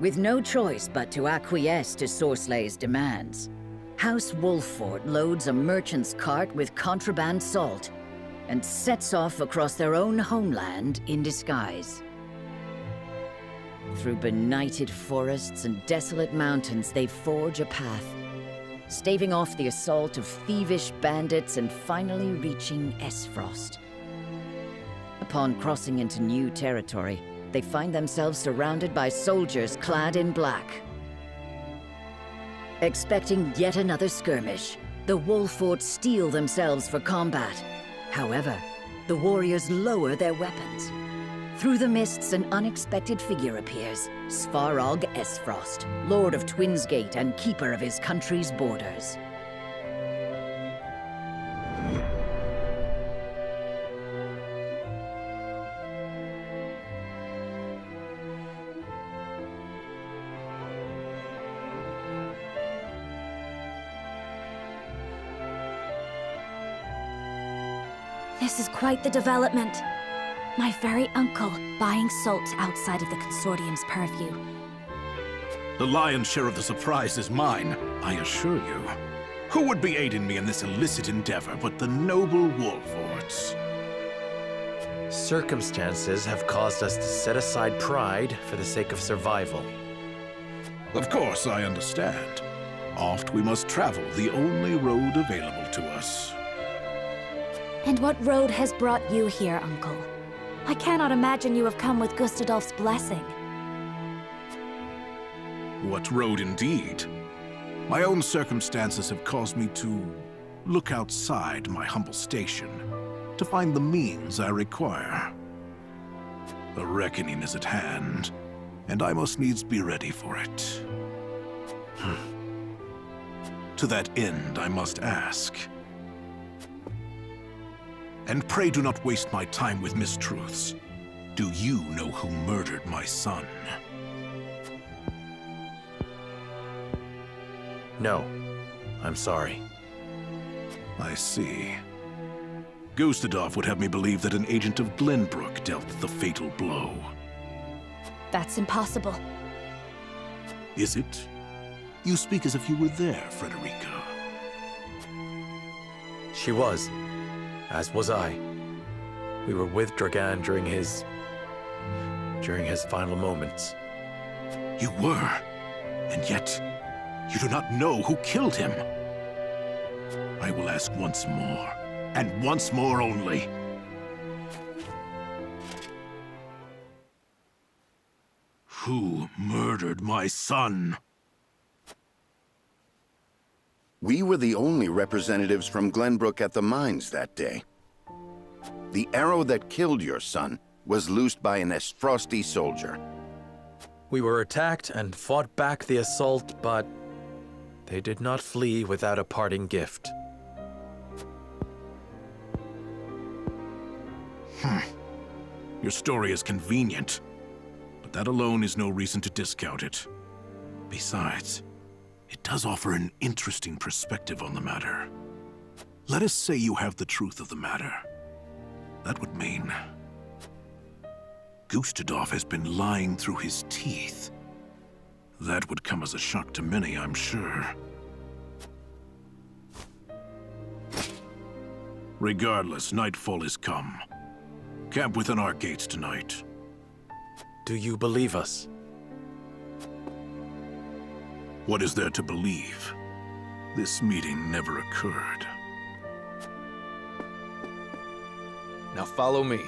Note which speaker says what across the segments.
Speaker 1: With no choice but to acquiesce to Sorslay's demands, House Wolffort loads a merchant's cart with contraband salt and sets off across their own homeland in disguise. Through benighted forests and desolate mountains, they forge a path, staving off the assault of thievish bandits and finally reaching Esfrost. Upon crossing into new territory, they find themselves surrounded by soldiers clad in black. Expecting yet another skirmish, the Wolffort steel themselves for combat. However, the warriors lower their weapons. Through the mists, an unexpected figure appears, Svarog Esfrost, Lord of Twinsgate and keeper of his country's borders.
Speaker 2: This is quite the development. My very uncle buying salt outside of the Consortium's purview.
Speaker 3: The lion's share of the surprise is mine, I assure you. Who would be aiding me in this illicit endeavor but the noble Wolfforts?
Speaker 4: Circumstances have caused us to set aside pride for the sake of survival.
Speaker 3: Of course, I understand. Oft we must travel the only road available to us.
Speaker 2: And what road has brought you here, Uncle? I cannot imagine you have come with Gustadolf's blessing.
Speaker 3: What road indeed? My own circumstances have caused me to look outside my humble station, to find the means I require. A reckoning is at hand, and I must needs be ready for it. To that end, I must ask. And pray do not waste my time with mistruths. Do you know who murdered my son?
Speaker 4: No, I'm sorry.
Speaker 3: I see. Gustadolf would have me believe that an agent of Glenbrook dealt the fatal blow.
Speaker 2: That's impossible.
Speaker 3: Is it? You speak as if you were there, Frederica.
Speaker 4: She was, as was I. We were with Dragan during his final moments.
Speaker 3: You were, and yet you do not know who killed him. I will ask once more, and once more only. Who murdered my son?
Speaker 5: We were the only representatives from Glenbrook at the mines that day. The arrow that killed your son was loosed by an Esfrosti soldier.
Speaker 4: We were attacked and fought back the assault, but they did not flee without a parting gift.
Speaker 3: Your story is convenient, but that alone is no reason to discount it. Besides, it does offer an interesting perspective on the matter. Let us say you have the truth of the matter. That would mean Gustadolf has been lying through his teeth. That would come as a shock to many, I'm sure. Regardless, nightfall is come. Camp within our gates tonight.
Speaker 4: Do you believe us?
Speaker 3: What is there to believe? This meeting never occurred.
Speaker 4: Now follow me.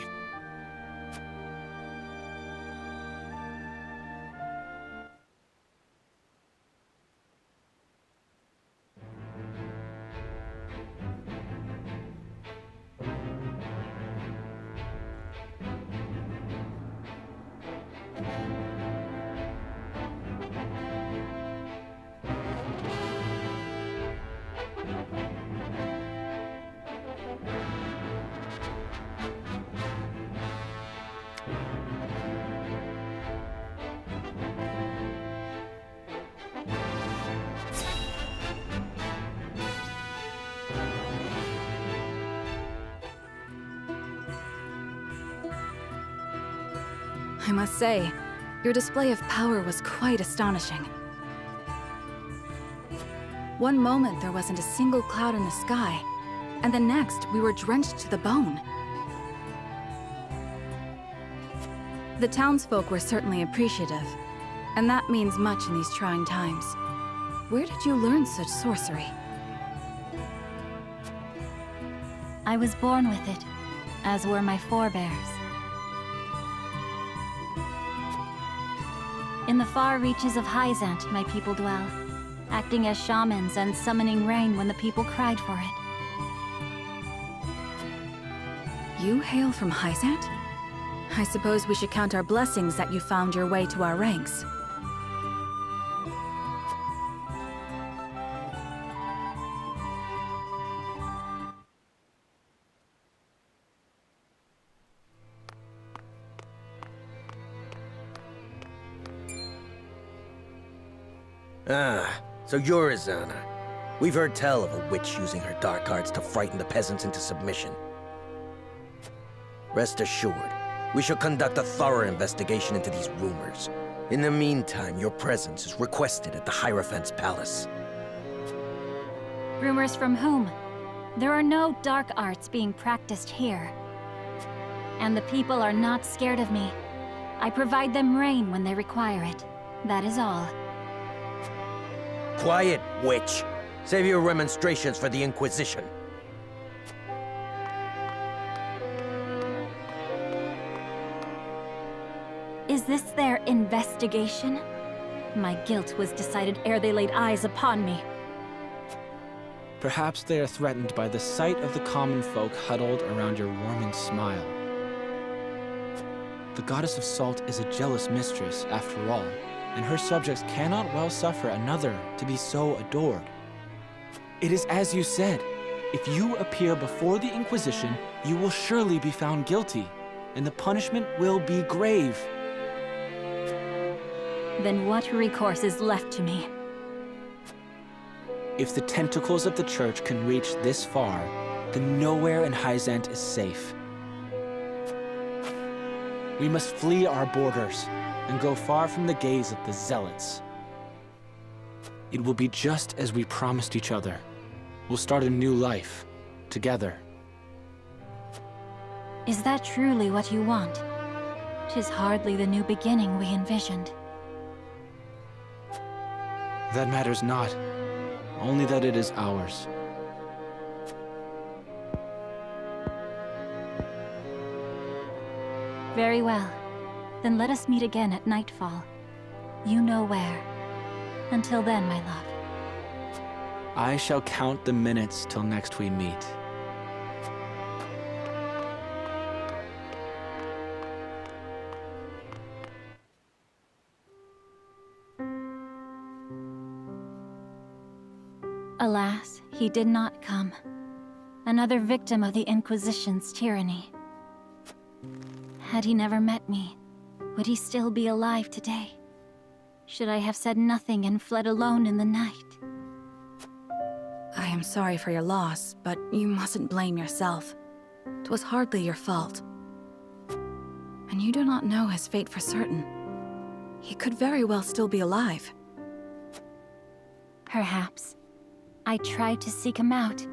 Speaker 6: I must say,
Speaker 2: Your display of power was quite astonishing. One moment there wasn't a single cloud in the sky, and the next we were drenched to the bone. The townsfolk were certainly appreciative, and that means much in these trying times. Where did you learn such sorcery?
Speaker 6: I was born with it, as were my forebears. In the far reaches of Hyzant, my people dwell, acting as shamans and summoning rain when the people cried for it.
Speaker 2: You hail from Hyzant? I suppose we should count our blessings that you found your way to our ranks.
Speaker 7: Ah, so you're Azana. We've heard tell of a witch using her dark arts to frighten the peasants into submission. Rest assured, we shall conduct a thorough investigation into these rumors. In the meantime, your presence is requested at the Hierophant's palace.
Speaker 6: Rumors from whom? There are no dark arts being practiced here. And the people are not scared of me. I provide them rain when they require it. That is all.
Speaker 7: Quiet, witch! Save your remonstrations for the Inquisition.
Speaker 6: Is this their investigation? My guilt was decided ere they laid eyes upon me.
Speaker 8: Perhaps they are threatened by the sight of the common folk huddled around your warming smile. The goddess of salt is a jealous mistress, after all, and her subjects cannot well suffer another to be so adored. It is as you said. If you appear before the Inquisition, you will surely be found guilty, and the punishment will be grave.
Speaker 6: Then what recourse is left to me?
Speaker 8: If the tentacles of the Church can reach this far, then nowhere in Hyzant is safe. We must flee our borders and go far from the gaze of the Zealots. It will be just as we promised each other. We'll start a new life, together.
Speaker 6: Is that truly what you want? 'Tis hardly the new beginning we envisioned.
Speaker 8: That matters not, only that it is ours.
Speaker 6: Very well. Then let us meet again at nightfall. You know where. Until then, my love.
Speaker 8: I shall count the minutes till next we meet.
Speaker 6: Alas, he did not come. Another victim of the Inquisition's tyranny. Had he never met me, would he still be alive today? Should I have said nothing and fled alone in the night?
Speaker 2: I am sorry for your loss, but you mustn't blame yourself. 'Twas hardly your fault. And you do not know his fate for certain. He could very well still be alive.
Speaker 6: Perhaps. I tried to seek him out,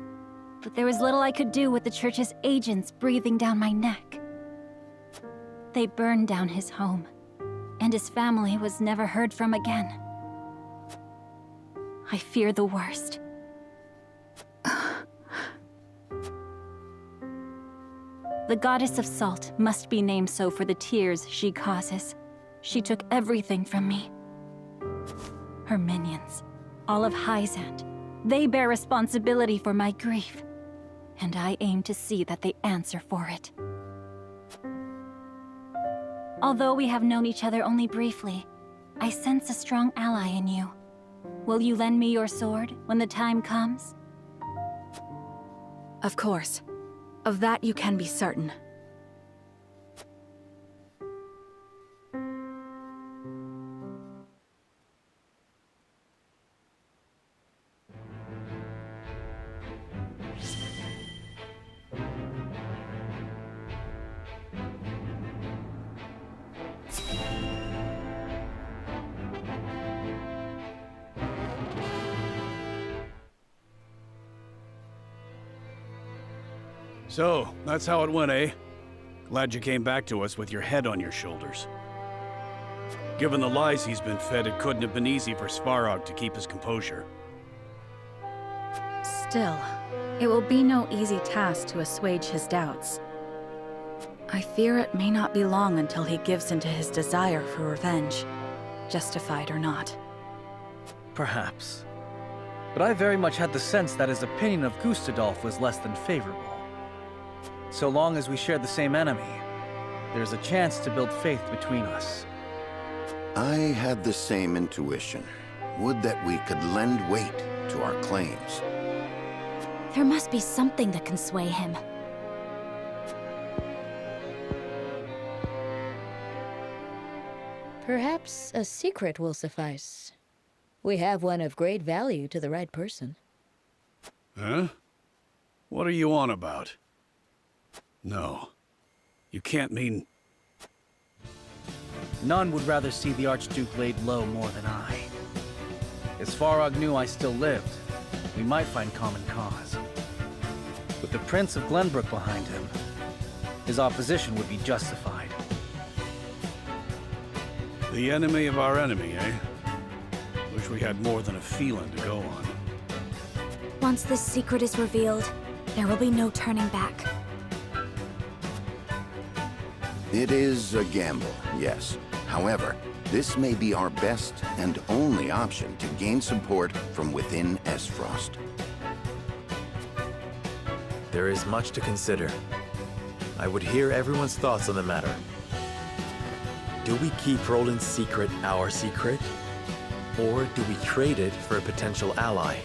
Speaker 6: but there was little I could do with the Church's agents breathing down my neck. They burned down his home, and his family was never heard from again. I fear the worst. The Goddess of Salt must be named so for the tears she causes. She took everything from me. Her minions, all of Hyzant, they bear responsibility for my grief, and I aim to see that they answer for it. Although we have known each other only briefly, I sense a strong ally in you. Will you lend me your sword when the time comes?
Speaker 2: Of course. Of that you can be certain.
Speaker 9: So, that's how it went, eh? Glad you came back to us with your head on your shoulders. Given the lies he's been fed, it couldn't have been easy for Svarog to keep his composure.
Speaker 2: Still, it will be no easy task to assuage his doubts. I fear it may not be long until he gives into his desire for revenge, justified or not.
Speaker 10: Perhaps. But I very much had the sense that his opinion of Gustadolf was less than favorable. So long as we share the same enemy, there's a chance to build faith between us.
Speaker 5: I had the same intuition. Would that we could lend weight to our claims.
Speaker 6: There must be something that can sway him.
Speaker 1: Perhaps a secret will suffice. We have one of great value to the right person.
Speaker 9: Huh? What are you on about? No. You can't mean...
Speaker 10: None would rather see the Archduke laid low more than I. If Svarog knew I still lived, we might find common cause. With the Prince of Glenbrook behind him, his opposition would be justified.
Speaker 9: The enemy of our enemy, eh? Wish we had more than a feeling to go on.
Speaker 6: Once this secret is revealed, there will be no turning back.
Speaker 5: It is a gamble, yes. However, this may be our best and only option to gain support from within Esfrost.
Speaker 4: There is much to consider. I would hear everyone's thoughts on the matter. Do we keep Roland's secret our secret? Or do we trade it for a potential ally?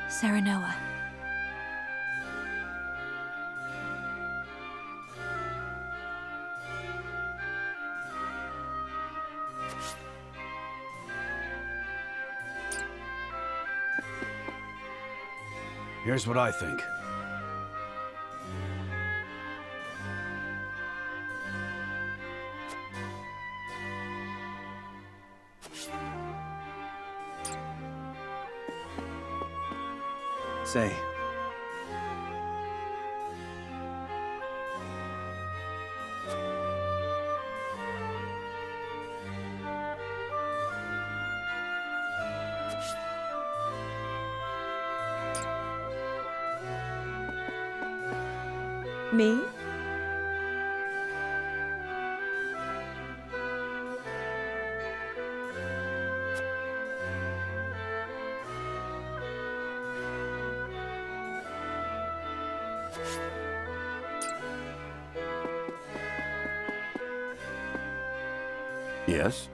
Speaker 2: Serenoa.
Speaker 9: Here's what I think.
Speaker 10: Say.
Speaker 11: Me?
Speaker 5: Yes?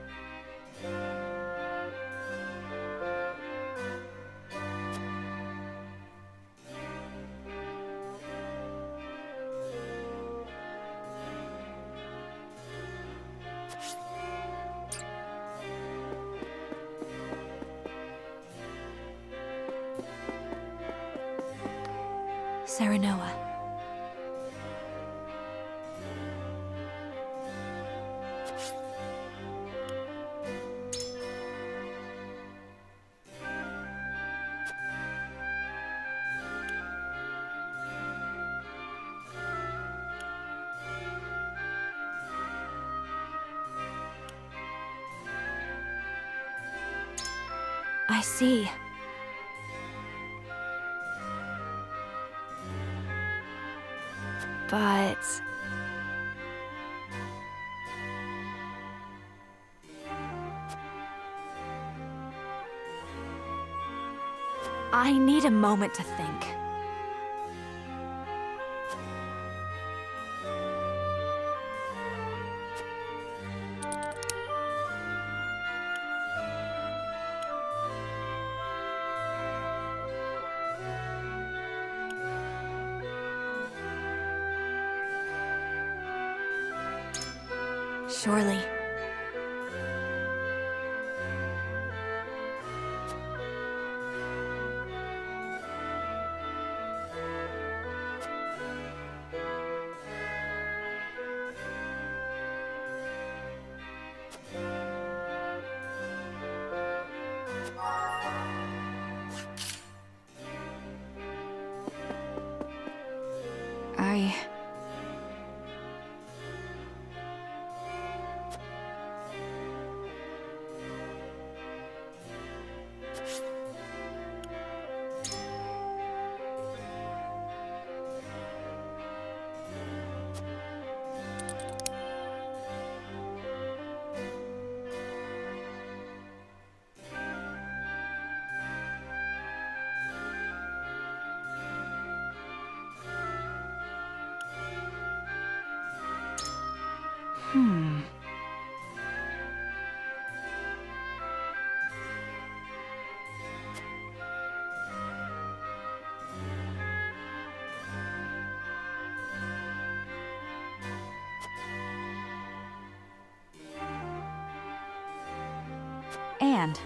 Speaker 2: Serenoa. I see. But... I need a moment to think. Surely. And...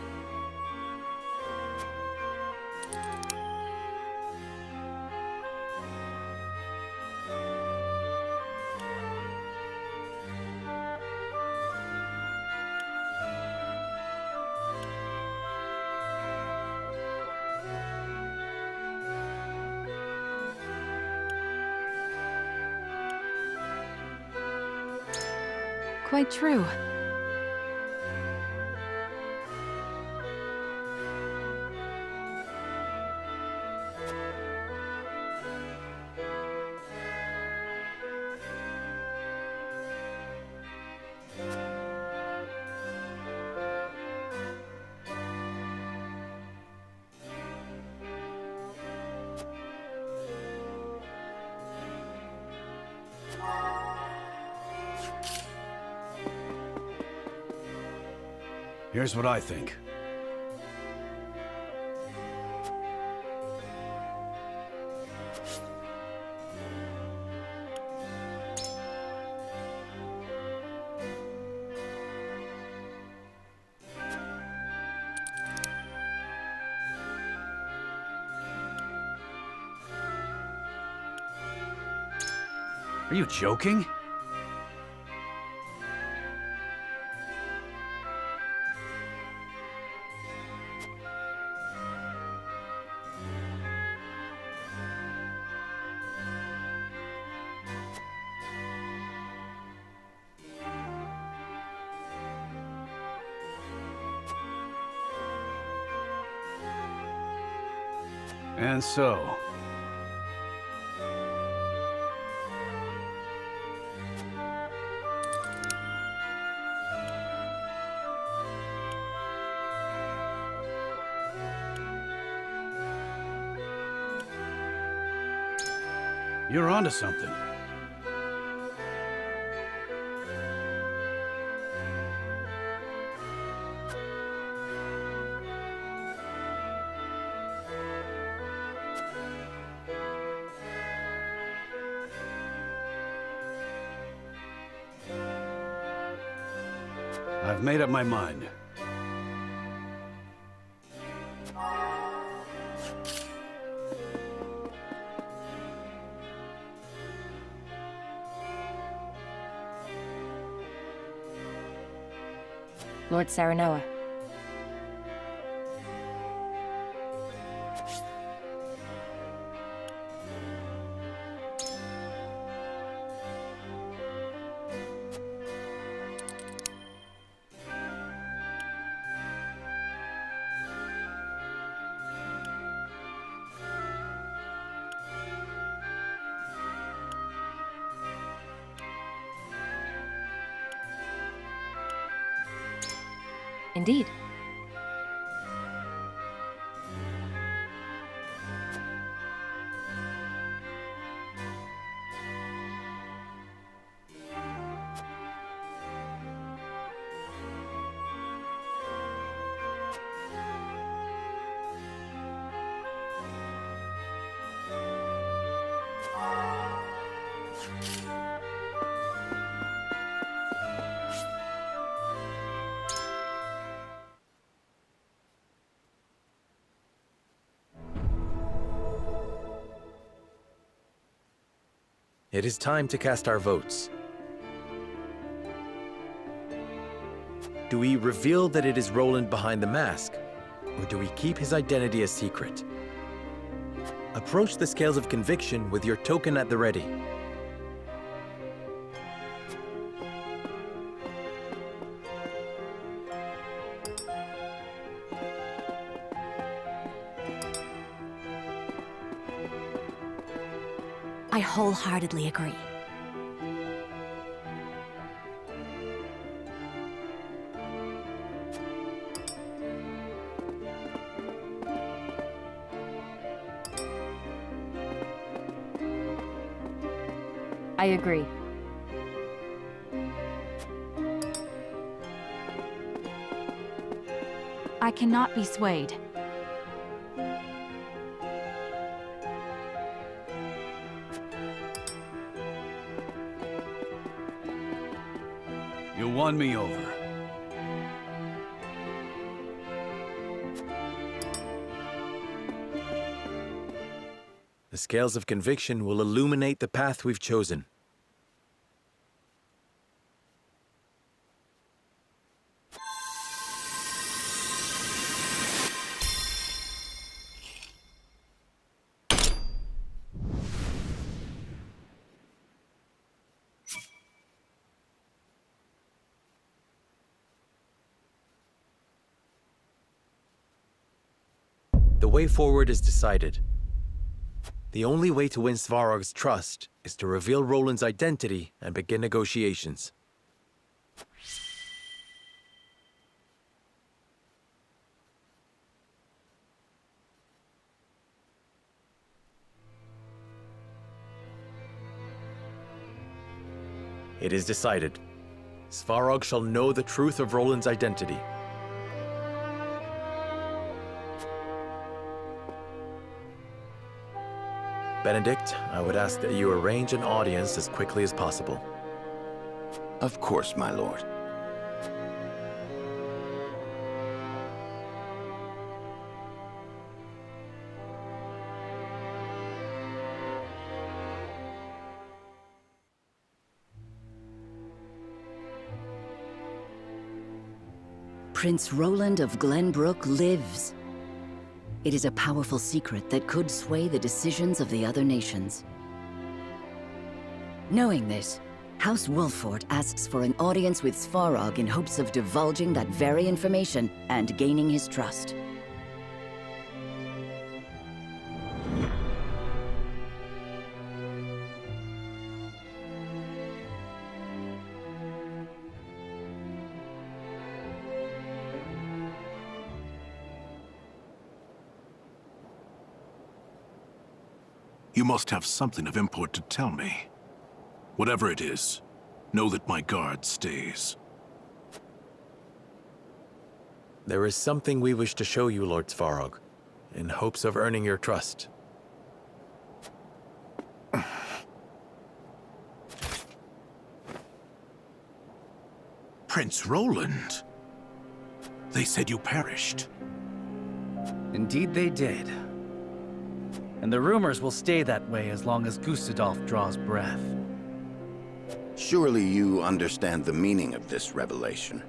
Speaker 2: Quite true.
Speaker 9: Here's what I think. Are you joking? And so, you're onto something. I've made up my mind.
Speaker 11: Lord Saranoa. Indeed.
Speaker 4: It is time to cast our votes. Do we reveal that it is Roland behind the mask, or do we keep his identity a secret? Approach the scales of conviction with your token at the ready.
Speaker 6: I wholeheartedly agree.
Speaker 11: I agree.
Speaker 2: I cannot be swayed.
Speaker 9: You won me over.
Speaker 4: The scales of conviction will illuminate the path we've chosen. The way forward is decided. The only way to win Svarog's trust is to reveal Roland's identity and begin negotiations. It is decided. Svarog shall know the truth of Roland's identity. Benedict, I would ask that you arrange an audience as quickly as possible.
Speaker 5: Of course, my lord.
Speaker 1: Prince Roland of Glenbrook lives. It is a powerful secret that could sway the decisions of the other nations. Knowing this, House Wolffort asks for an audience with Svarog in hopes of divulging that very information and gaining his trust.
Speaker 3: You must have something of import to tell me. Whatever it is, know that my guard stays.
Speaker 4: There is something we wish to show you, Lord Svarog, in hopes of earning your trust.
Speaker 3: Prince Roland? They said you perished.
Speaker 10: Indeed they did. And the rumors will stay that way as long as Gustadolf draws breath.
Speaker 5: Surely you understand the meaning of this revelation.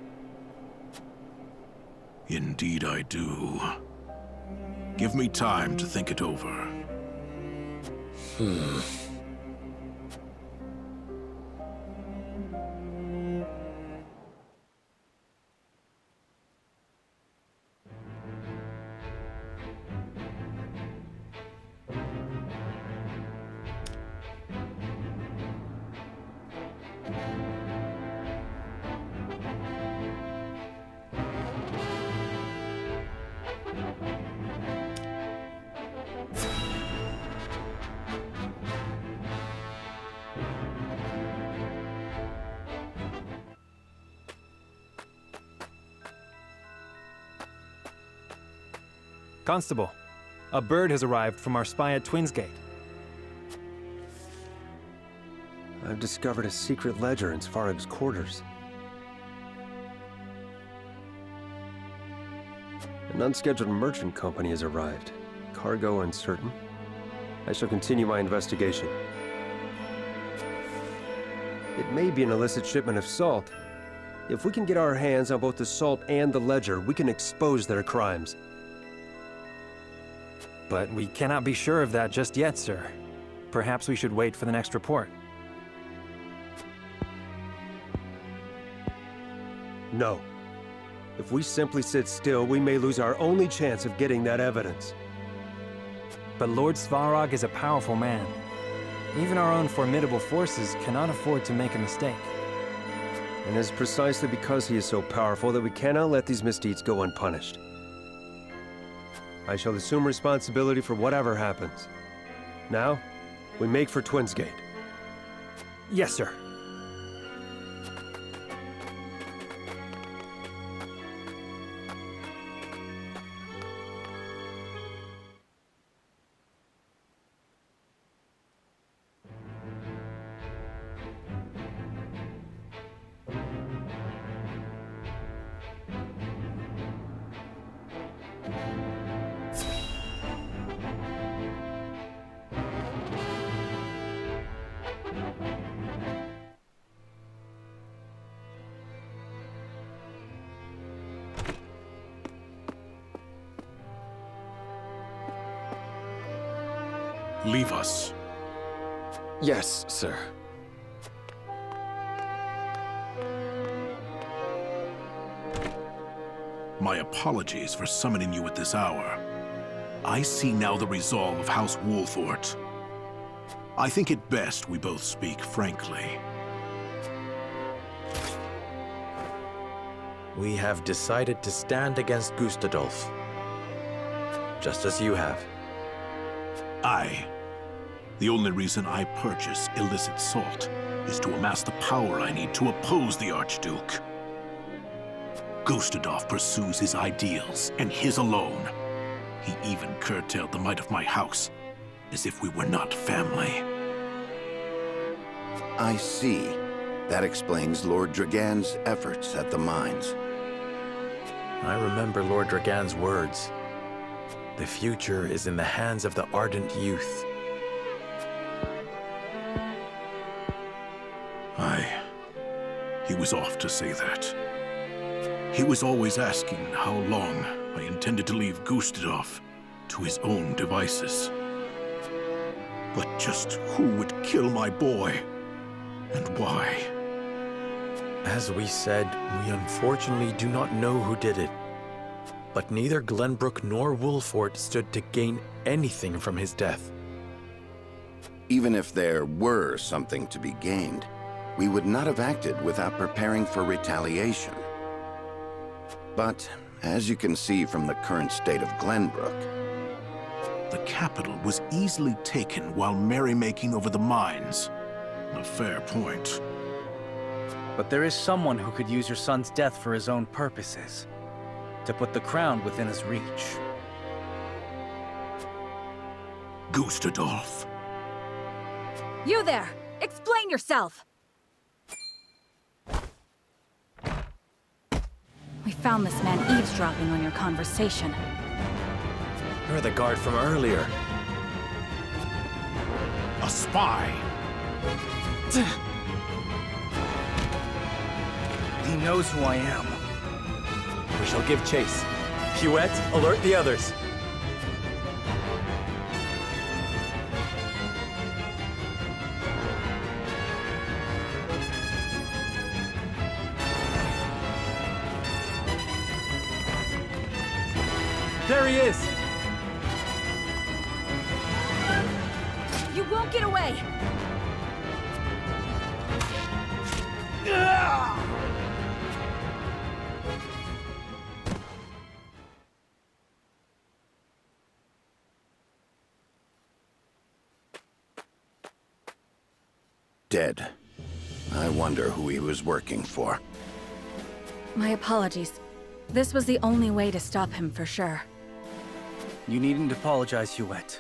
Speaker 3: Indeed I do. Give me time to think it over.
Speaker 12: Constable, a bird has arrived from our spy at Twinsgate.
Speaker 13: I've discovered a secret ledger in Svarog's quarters. An unscheduled merchant company has arrived. Cargo uncertain. I shall continue my investigation. It may be an illicit shipment of salt. If we can get our hands on both the salt and the ledger, we can expose their crimes.
Speaker 12: But we cannot be sure of that just yet, sir. Perhaps we should wait for the next report.
Speaker 13: No. If we simply sit still, we may lose our only chance of getting that evidence.
Speaker 12: But Lord Svarog is a powerful man. Even our own formidable forces cannot afford to make a mistake.
Speaker 13: And it is precisely because he is so powerful that we cannot let these misdeeds go unpunished. I shall assume responsibility for whatever happens. Now, we make for Twinsgate.
Speaker 12: Yes, sir.
Speaker 3: Leave us.
Speaker 13: Yes, sir.
Speaker 3: My apologies for summoning you at this hour. I see now the resolve of House Wolffort. I think it best we both speak frankly.
Speaker 4: We have decided to stand against Gustadolf. Just as you have.
Speaker 3: The only reason I purchase illicit salt is to amass the power I need to oppose the Archduke. Gustadolf pursues his ideals, and his alone. He even curtailed the might of my house. as if we were not family.
Speaker 5: I see. That explains Lord Dragan's efforts at the mines.
Speaker 4: I remember Lord Dragan's words. The future is in the hands of the ardent youth.
Speaker 3: He was off to say that. He was always asking how long I intended to leave Gustadov to his own devices. But just who would kill my boy? And why?
Speaker 4: As we said, we unfortunately do not know who did it. But neither Glenbrook nor Wolfort stood to gain anything from his death.
Speaker 5: Even if there were something to be gained, we would not have acted without preparing for retaliation. But, as you can see from the current state of Glenbrook,
Speaker 3: the capital was easily taken while merrymaking over the mines. A fair point.
Speaker 10: But there is someone who could use your son's death for his own purposes. To put the crown within his reach.
Speaker 3: Gustadolf.
Speaker 2: You there! Explain yourself! We found this man eavesdropping on your conversation.
Speaker 4: You're the guard from earlier.
Speaker 3: A spy!
Speaker 10: He knows who I am.
Speaker 4: We shall give chase. Huette, alert the others. There he is!
Speaker 2: You won't get away!
Speaker 5: dead. I wonder who he was working for.
Speaker 2: My apologies. This was the only way to stop him for sure.
Speaker 10: You needn't apologize, Huette.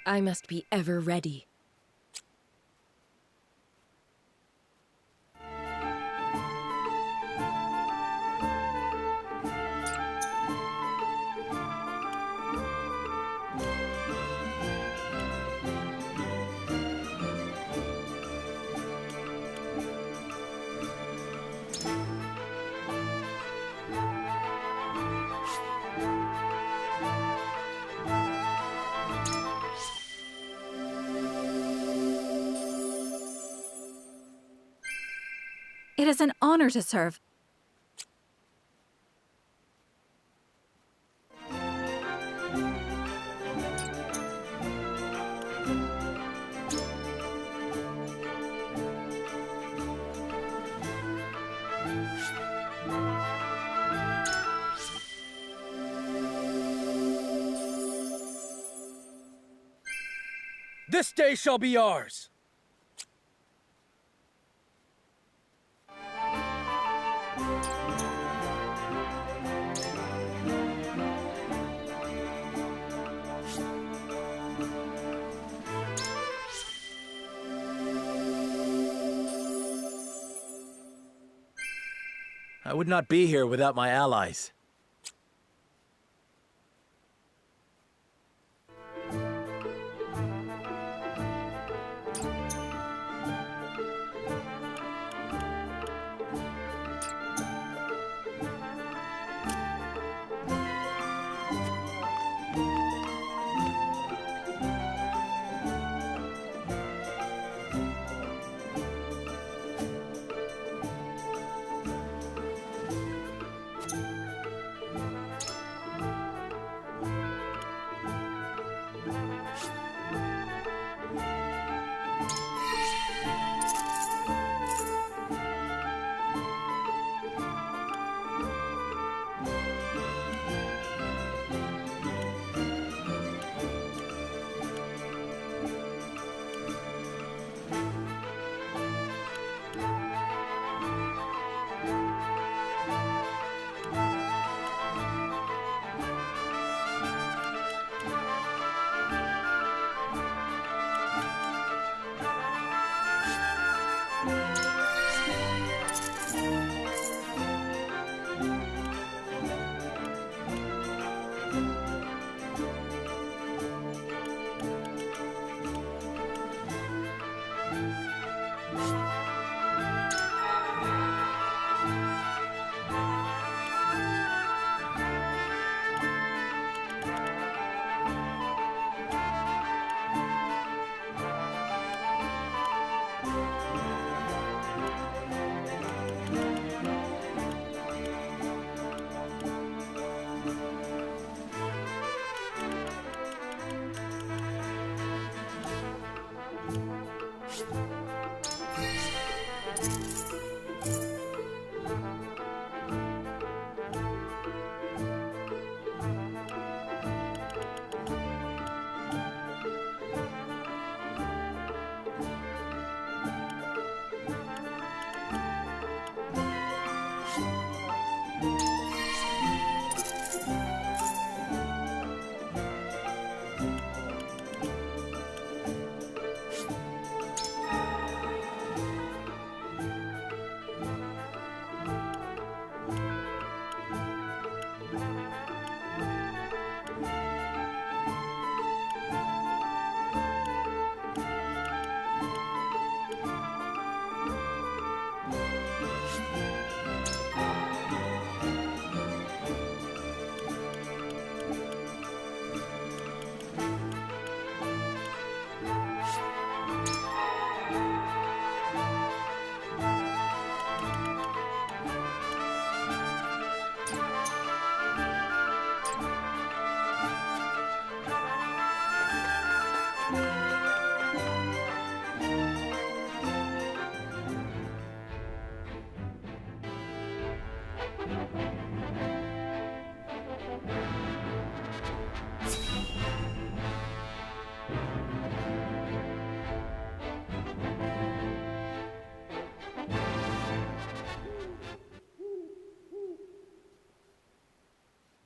Speaker 11: I must be ever ready.
Speaker 2: It is an honor to serve.
Speaker 10: This day shall be ours!
Speaker 4: I would not be here without my allies.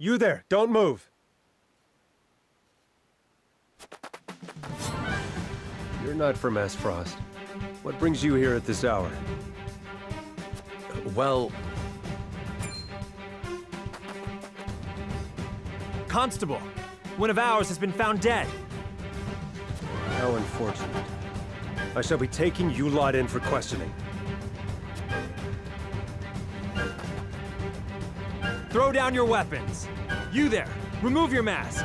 Speaker 13: You there, don't move. You're not from Frost. What brings you here at this hour?
Speaker 4: Well...
Speaker 12: Constable, one of ours has been found dead.
Speaker 13: How unfortunate. I shall be taking you lot in for questioning.
Speaker 12: Throw down your weapons. You there, remove your mask.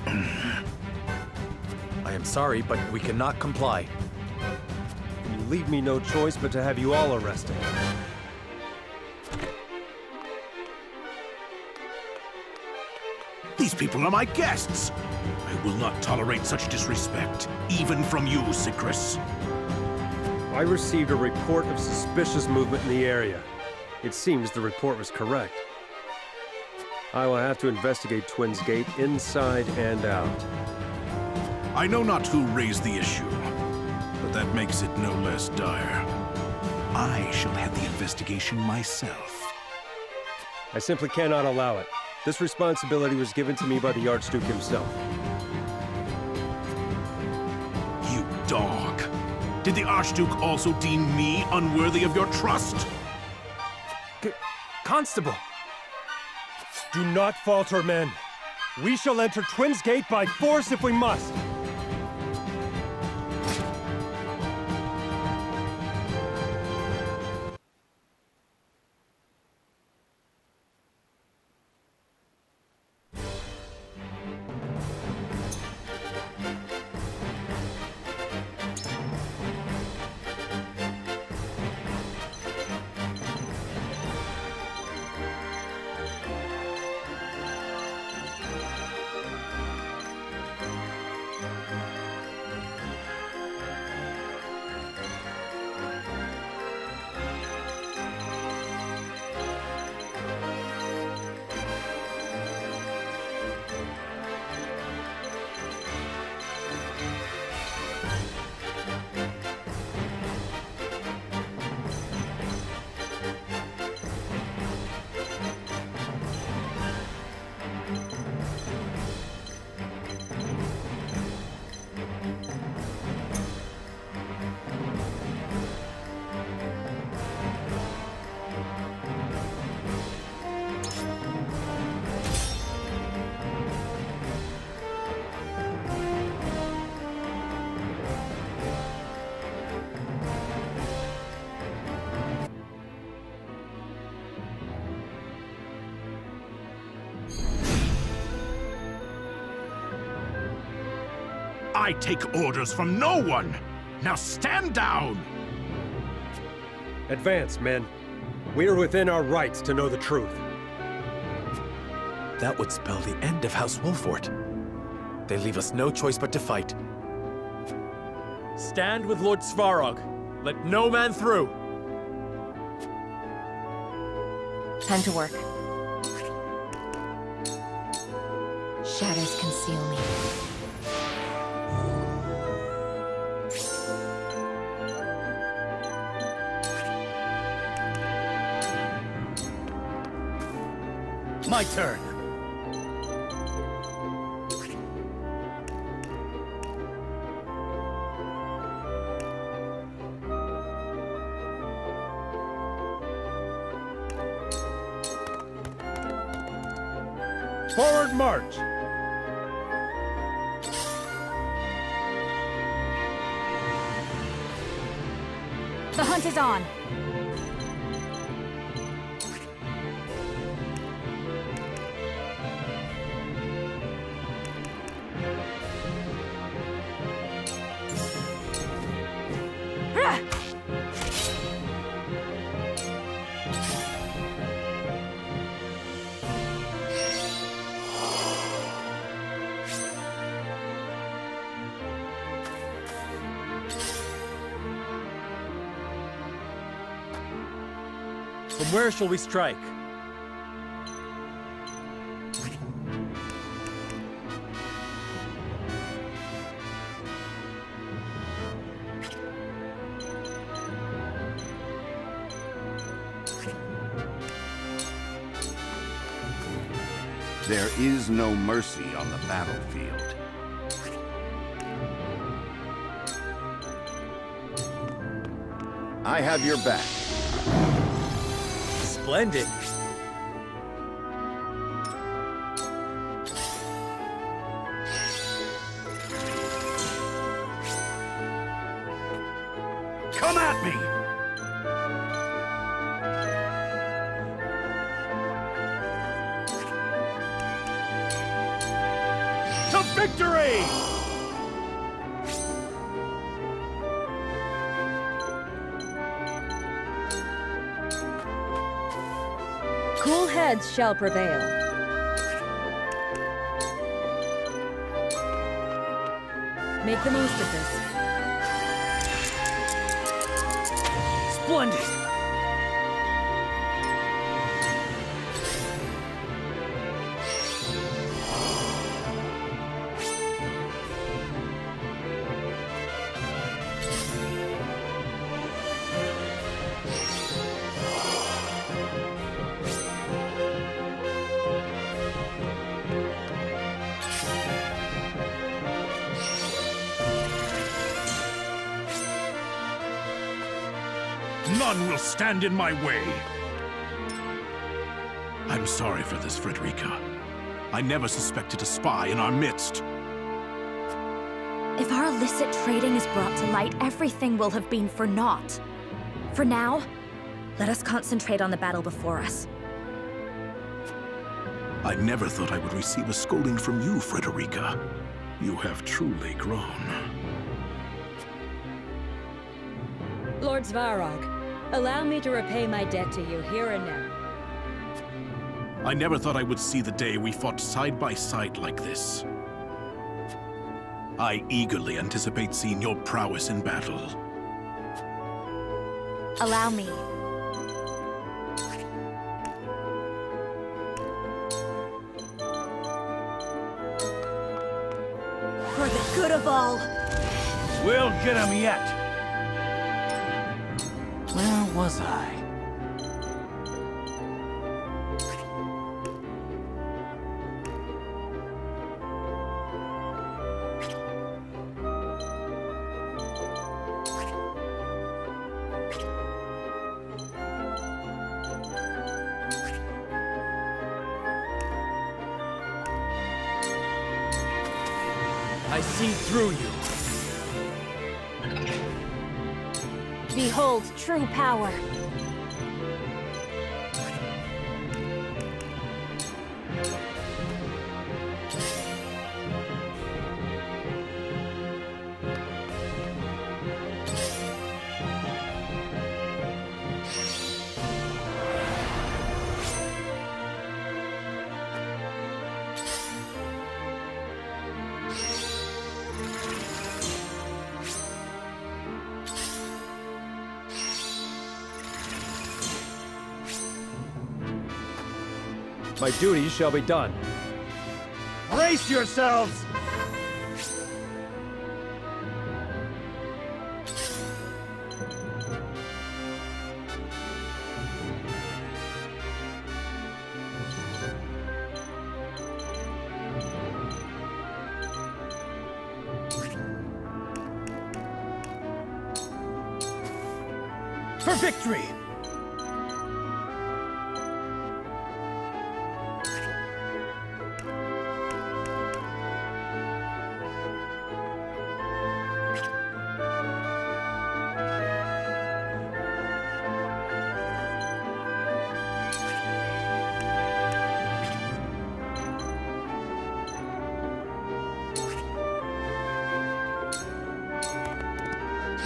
Speaker 4: I am sorry, but we cannot comply.
Speaker 13: You leave me no choice but to have you all arrested.
Speaker 3: These people are my guests! I will not tolerate such disrespect, even from you, Sikris.
Speaker 13: I received a report of suspicious movement in the area. It seems the report was correct. I will have to investigate Twins Gate inside and out.
Speaker 3: I know not who raised the issue, but that makes it no less dire. I shall head the investigation myself.
Speaker 13: I simply cannot allow it. This responsibility was given to me by the Archduke himself.
Speaker 3: You dog! Did the Archduke also deem me unworthy of your trust?
Speaker 12: Constable!
Speaker 13: Do not falter, men. We shall enter Twins Gate by force if we must.
Speaker 3: I take orders from no one! Now stand down!
Speaker 13: Advance, men. We are within our rights to know the truth.
Speaker 4: That would spell the end of House Wolfort. They leave us no choice but to fight.
Speaker 12: Stand with Lord Svarog. Let no man through.
Speaker 11: Time to work. Shadows conceal me.
Speaker 10: My turn.
Speaker 13: Forward march!
Speaker 2: The hunt is on.
Speaker 12: From where shall we strike?
Speaker 5: There is no mercy on the battlefield. I have your back.
Speaker 4: Splendid.
Speaker 3: Come at me! To victory!
Speaker 11: Cool heads shall prevail. Make the most of this.
Speaker 10: Splendid!
Speaker 3: None will stand in my way. I'm sorry for this, Frederica. I never suspected a spy in our midst.
Speaker 14: If our illicit trading is brought to light, everything will have been for naught. For now, let us concentrate on the battle before us.
Speaker 3: I never thought I would receive a scolding from you, Frederica. You have truly grown.
Speaker 11: Lord Svarog, allow me to repay my debt to you here and now.
Speaker 3: I never thought I would see the day we fought side by side like this. I eagerly anticipate seeing your prowess in battle.
Speaker 14: Allow me. For the good of all.
Speaker 10: We'll get him yet! Where was I?
Speaker 4: I see through you.
Speaker 14: Behold true power.
Speaker 13: My duty shall be done.
Speaker 10: Brace yourselves! For victory!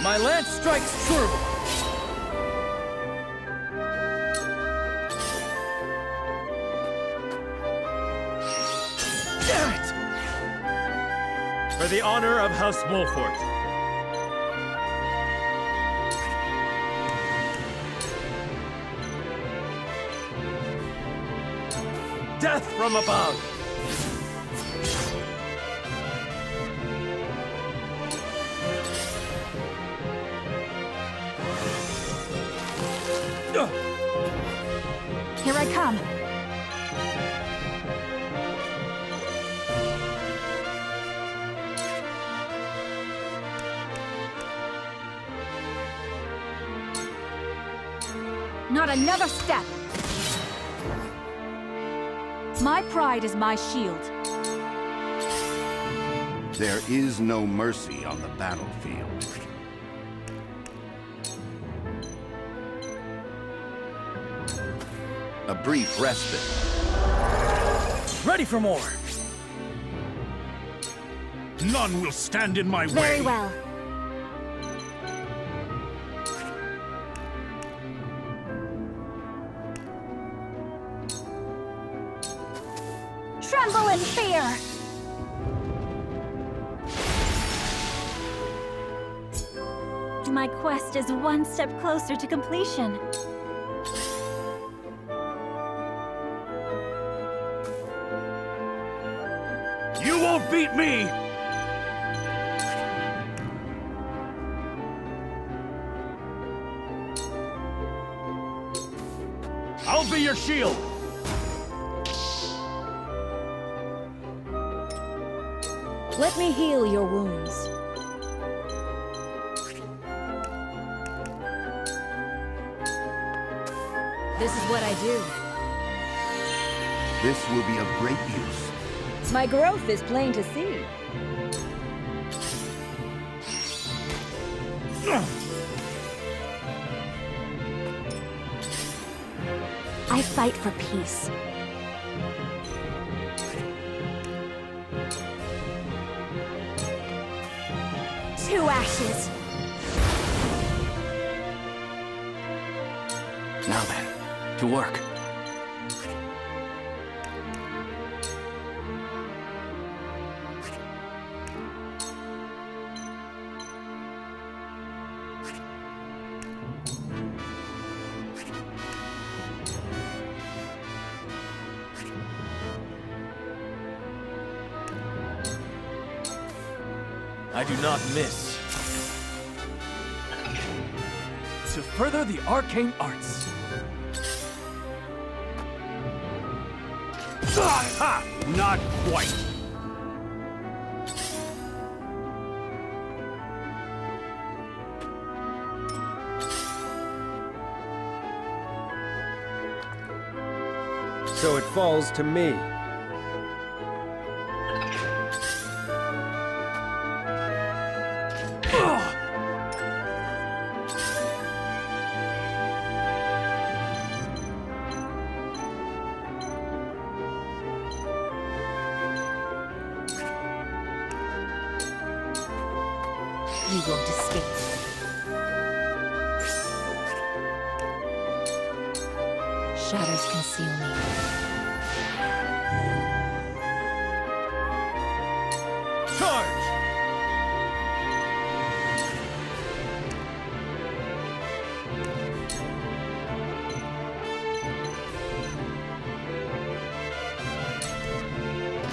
Speaker 10: My lance strikes true! Damn it! For the honor of House Wolfort. Death from above!
Speaker 14: Here I come.
Speaker 2: Not another step! My pride is my shield.
Speaker 5: There is no mercy on the battlefield. A brief respite.
Speaker 10: Ready for more!
Speaker 3: None will stand in my way.
Speaker 14: Very well. Tremble in fear!
Speaker 6: My quest is one step closer to completion.
Speaker 9: You won't beat me! I'll be your shield!
Speaker 11: Let me heal your wounds. This is what I do.
Speaker 5: This will be of great use.
Speaker 11: My growth is plain to see.
Speaker 14: I fight for peace. To ashes.
Speaker 10: Now then, to work.
Speaker 4: I do not miss.
Speaker 8: To further the arcane arts.
Speaker 9: Ha! Not quite.
Speaker 13: So it falls to me.
Speaker 1: You won't escape. Shadows conceal me.
Speaker 9: Charge!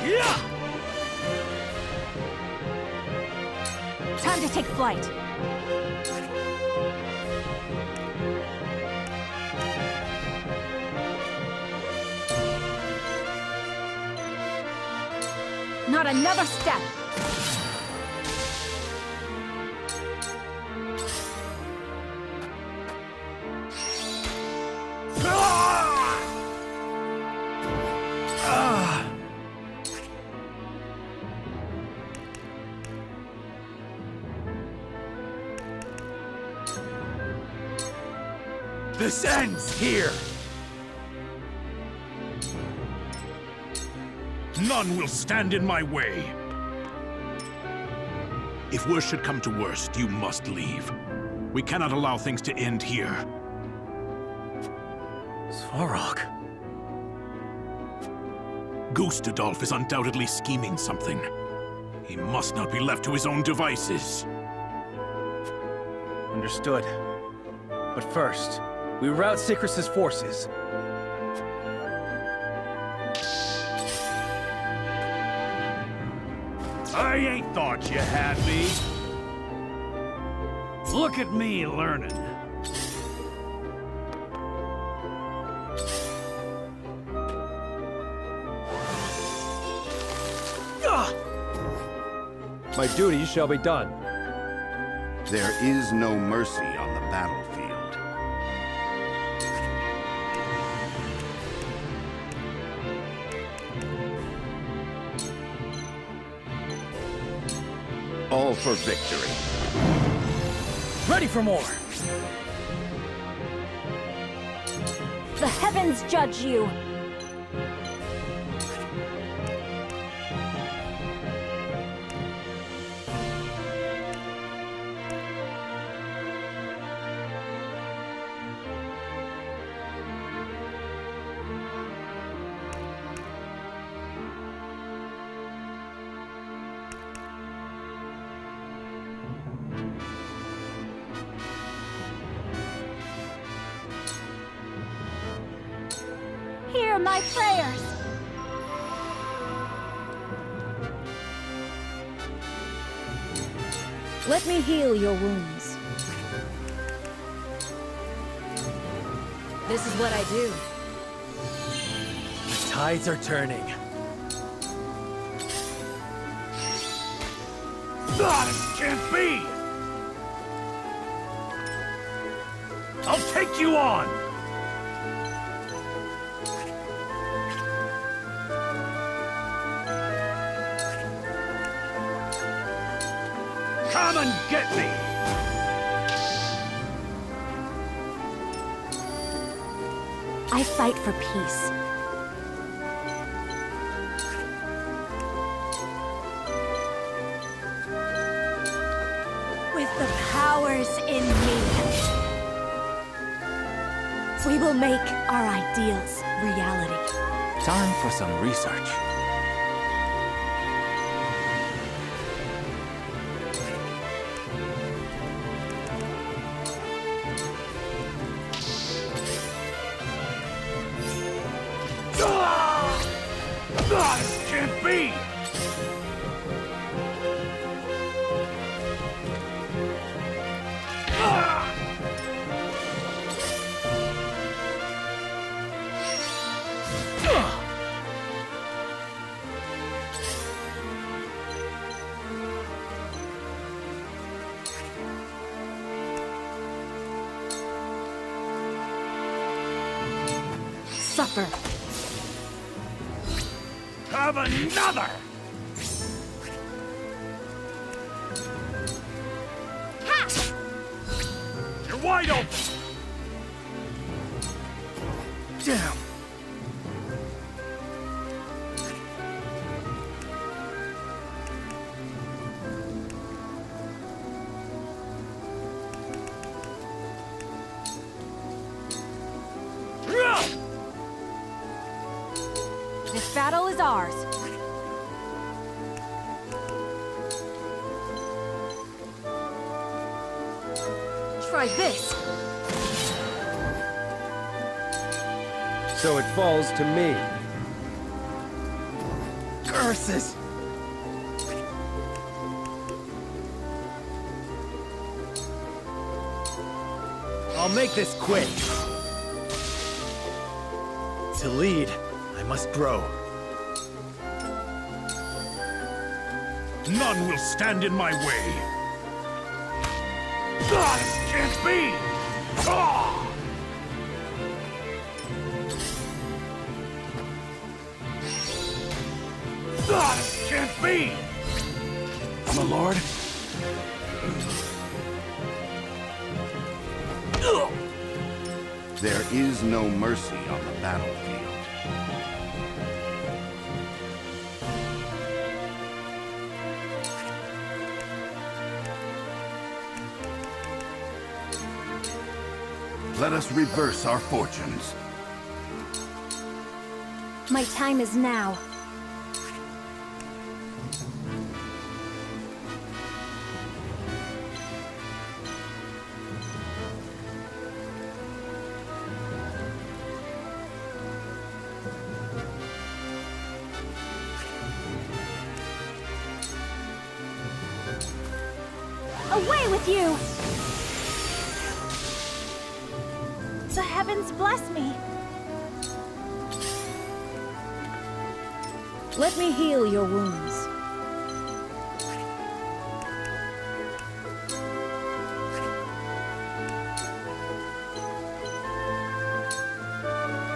Speaker 9: Yeah!
Speaker 2: Time to take flight. Not another step!
Speaker 3: This ends here! None will stand in my way. If worst should come to worst, you must leave. We cannot allow things to end here.
Speaker 10: Svarog.
Speaker 3: Gustadolf is undoubtedly scheming something. He must not be left to his own devices.
Speaker 10: Understood. But first, we rout Sikrus's forces.
Speaker 9: I ain't thought you had me. Look at me learning.
Speaker 13: My duty shall be done.
Speaker 5: There is no mercy on the battlefield. for victory.
Speaker 10: Ready for more!
Speaker 6: The heavens judge you! Hear my prayers!
Speaker 11: Let me heal your wounds. This is what I do.
Speaker 4: The tides are turning.
Speaker 3: This can't be! I'll take you on! Come and get me!
Speaker 14: I fight for peace. With the powers in me, we will make our ideals reality.
Speaker 8: Time for some research.
Speaker 3: This can't be!
Speaker 14: Suffer.
Speaker 3: Have another!
Speaker 14: Ha!
Speaker 3: You're wide open!
Speaker 10: Damn!
Speaker 14: This battle is ours. Try this.
Speaker 13: So it falls to me.
Speaker 4: Curses! I'll make this quick. To lead, I must grow.
Speaker 3: None will stand in my way. This can't be! This can't be!
Speaker 4: My lord?
Speaker 5: There is no mercy on the battlefield. Let us reverse our fortunes.
Speaker 14: My time is now.
Speaker 6: Away with you! The heavens bless me.
Speaker 11: Let me heal your wounds.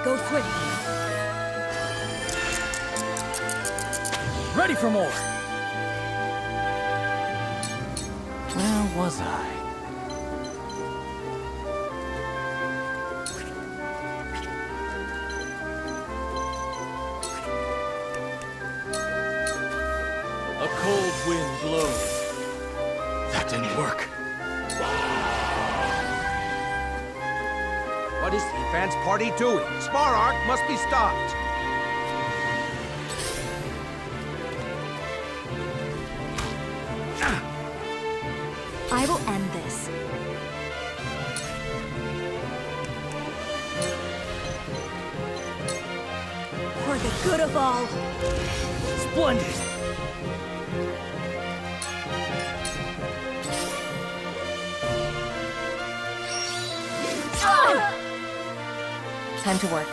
Speaker 10: Go quick! Ready for more!
Speaker 12: was I?
Speaker 9: A cold wind blows.
Speaker 3: That didn't work.
Speaker 7: What is the advance party doing? Spararg must be stopped.
Speaker 14: I will end this. For the good of all.
Speaker 10: Splendid!
Speaker 1: Time to work.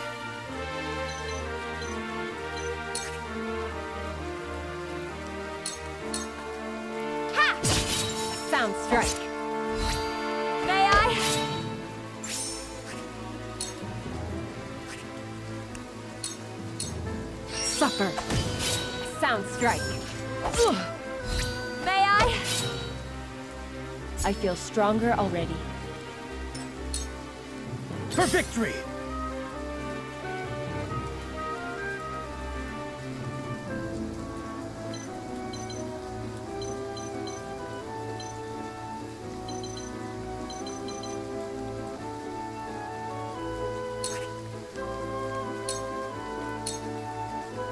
Speaker 11: Sound strike.
Speaker 14: May I?
Speaker 11: Suffer. Sound strike.
Speaker 14: May I?
Speaker 11: I feel stronger already.
Speaker 10: For victory!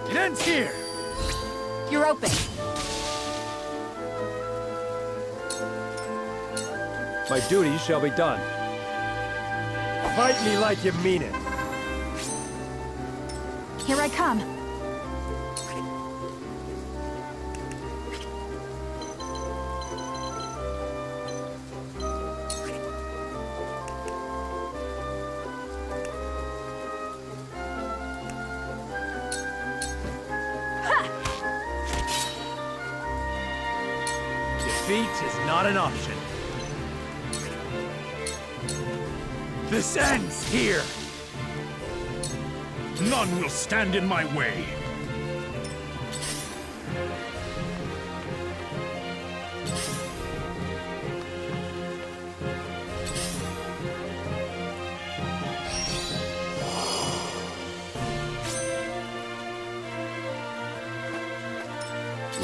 Speaker 10: It ends here!
Speaker 11: You're open.
Speaker 13: My duty shall be done. Fight me like you mean it.
Speaker 2: Here I come.
Speaker 10: Defeat is not an option. This ends here!
Speaker 3: None will stand in my way.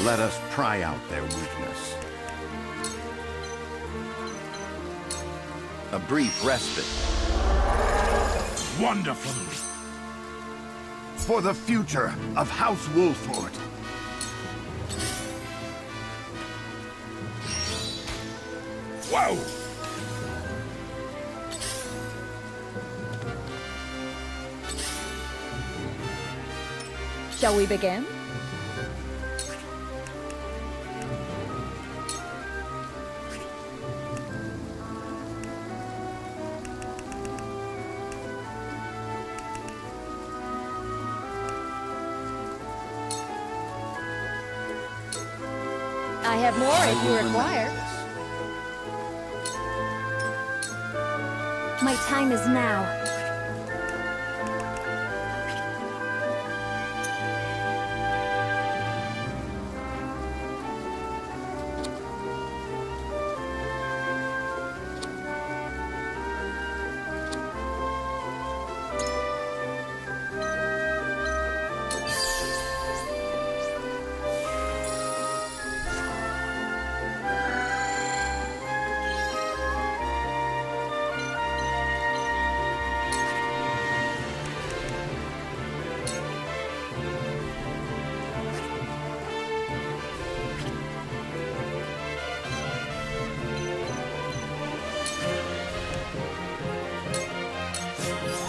Speaker 5: Let us pry out their weakness. A brief respite.
Speaker 3: Wonderful.
Speaker 5: For the future of House Wolford.
Speaker 3: Whoa!
Speaker 11: Shall we begin? I have more if you require.
Speaker 14: My time is now.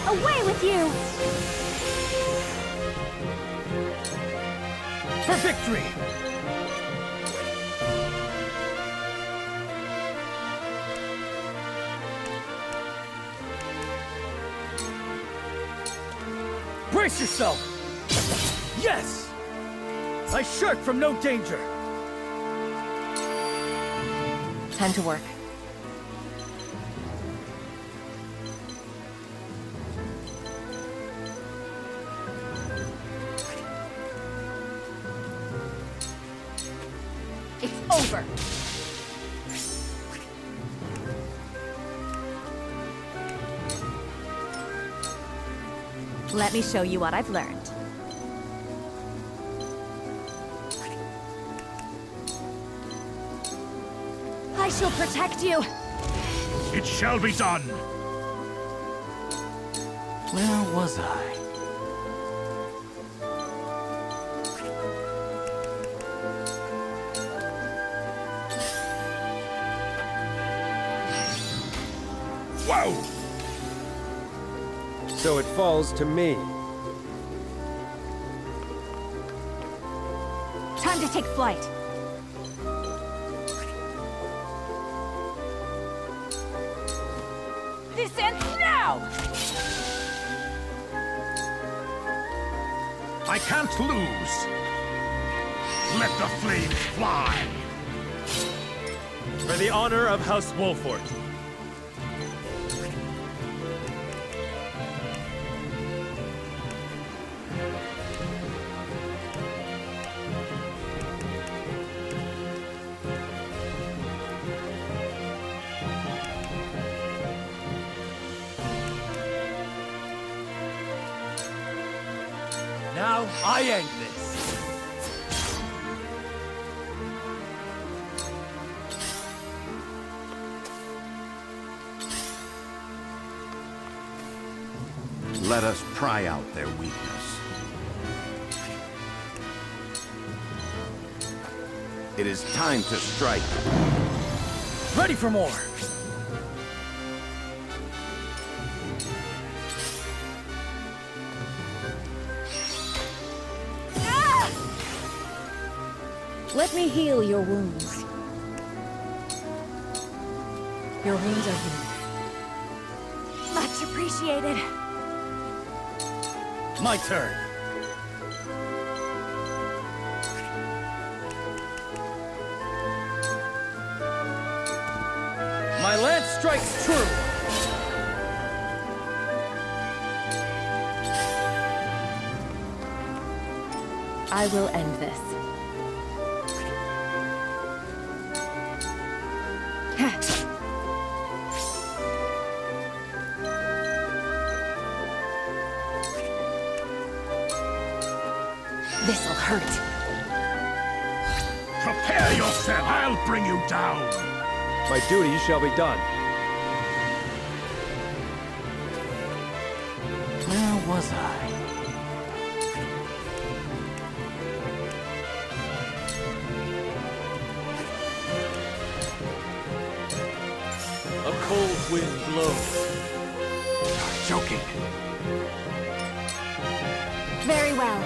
Speaker 14: Away with you!
Speaker 10: For victory! Brace yourself! Yes! I shirk from no danger!
Speaker 1: Time to work.
Speaker 11: It's over.
Speaker 14: Let me show you what I've learned. I shall protect you.
Speaker 3: It shall be done!
Speaker 10: Where was I?
Speaker 3: Whoa!
Speaker 13: So it falls to me.
Speaker 14: Time to take flight. This ends now!
Speaker 3: I can't lose! Let the flames fly!
Speaker 4: For the honor of House Wolford.
Speaker 10: Now I end this.
Speaker 5: Let us pry out their weakness. It is time to strike.
Speaker 10: Ready for more.
Speaker 11: Let me heal your wounds. Your wounds are healed.
Speaker 14: Much appreciated.
Speaker 10: My turn. My lance strikes true.
Speaker 11: I will end this.
Speaker 14: This'll hurt.
Speaker 3: Prepare yourself! I'll bring you down!
Speaker 13: My duty shall be done.
Speaker 10: Where was I?
Speaker 4: A cold wind blows.
Speaker 3: You're joking.
Speaker 14: Very well.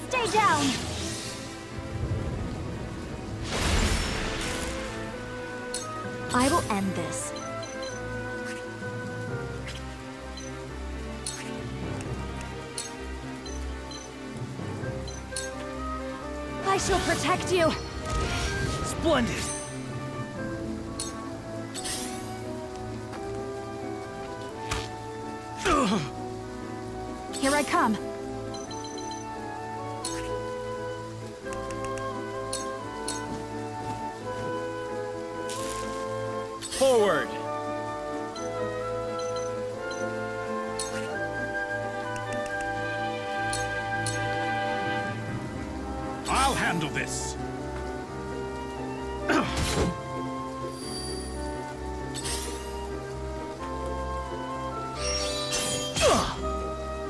Speaker 14: Stay down! I will end this. I shall protect you.
Speaker 10: Splendid.
Speaker 14: Here I come.
Speaker 4: Forward!
Speaker 3: I'll handle this.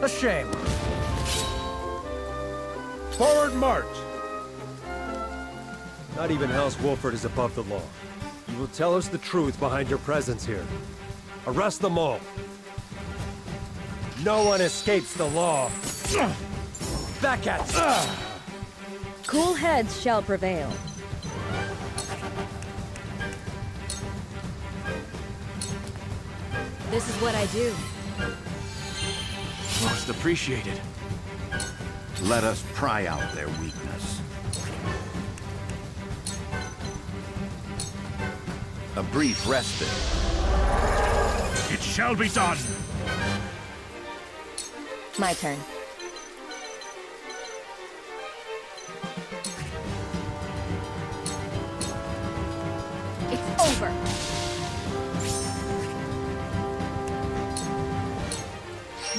Speaker 10: A shame.
Speaker 13: Forward march! Not even House Wolford is above the law. You will tell us the truth behind your presence here. Arrest them all. No one escapes the law.
Speaker 10: Back at you.
Speaker 11: Cool heads shall prevail. This is what I do.
Speaker 3: Most appreciated.
Speaker 5: Let us pry out their weakness. A brief respite.
Speaker 3: It shall be done!
Speaker 14: My turn. It's over.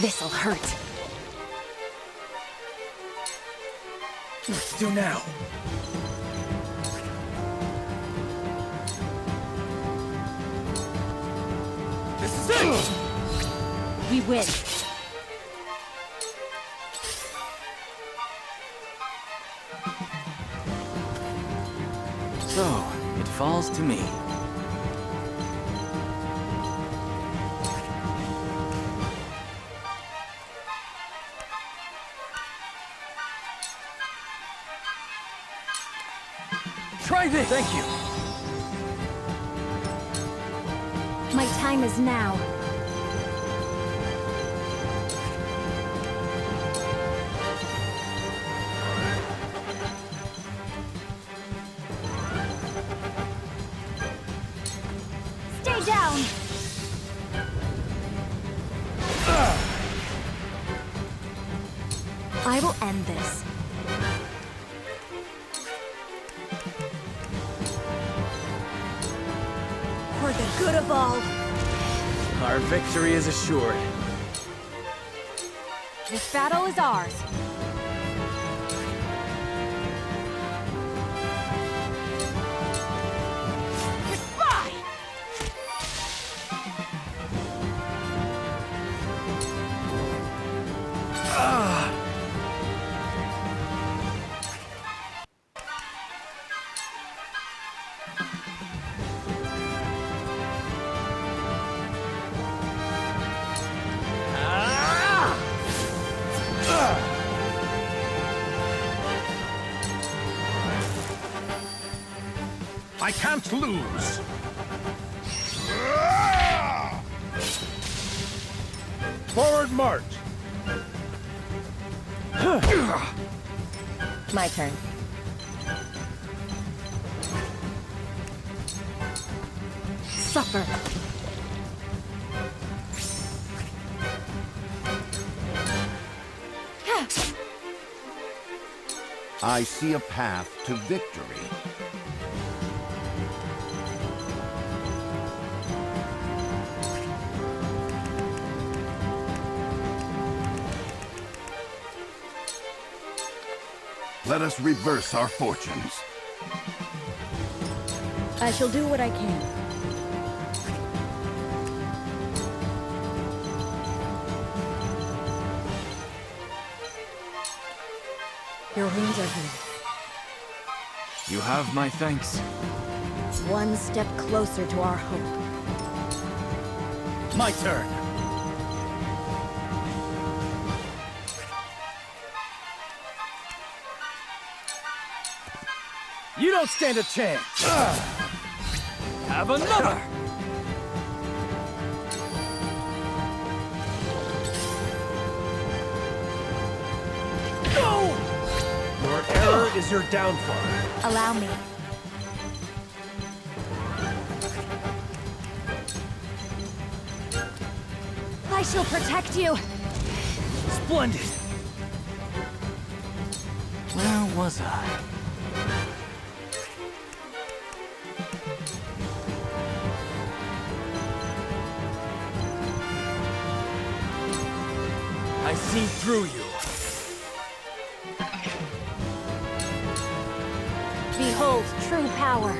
Speaker 14: This'll hurt.
Speaker 4: Let's do now. This is it!
Speaker 14: We win.
Speaker 8: So, it falls to me.
Speaker 4: Try this! Thank you.
Speaker 14: My time is now. Stay down! I will end this. For the good of all.
Speaker 4: Our victory is assured.
Speaker 14: This battle is ours. Goodbye!
Speaker 3: I can't lose!
Speaker 10: Forward march!
Speaker 14: My turn. Suffer.
Speaker 5: I see a path to victory. Let us reverse our fortunes.
Speaker 11: I shall do what I can. Your wounds are healed.
Speaker 8: You have my thanks.
Speaker 11: One step closer to our hope.
Speaker 10: My turn. You don't stand a chance. Have another. Go!
Speaker 13: Your error is your downfall.
Speaker 14: Allow me. I shall protect you.
Speaker 10: Splendid. Where was I?
Speaker 4: I see through you.
Speaker 14: Behold true power.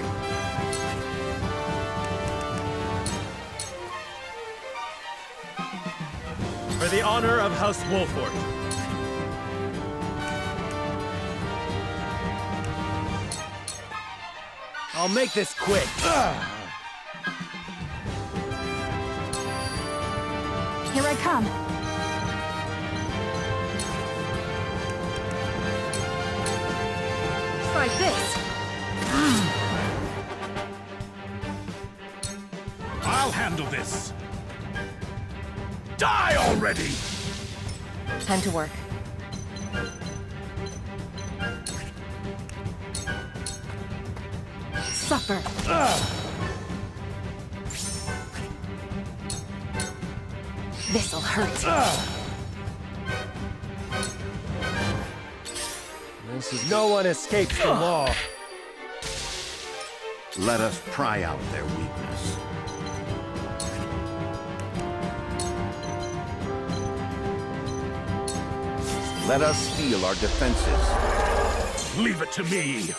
Speaker 4: For the honor of House Wolford. I'll make this quick.
Speaker 14: Here I come. Try this.
Speaker 3: I'll handle this! Die already!
Speaker 14: Time to work. Suffer. This'll hurt.
Speaker 13: This is no one escapes the law.
Speaker 5: Let us pry out their weakness. Let us steel our defenses.
Speaker 3: Leave it to me!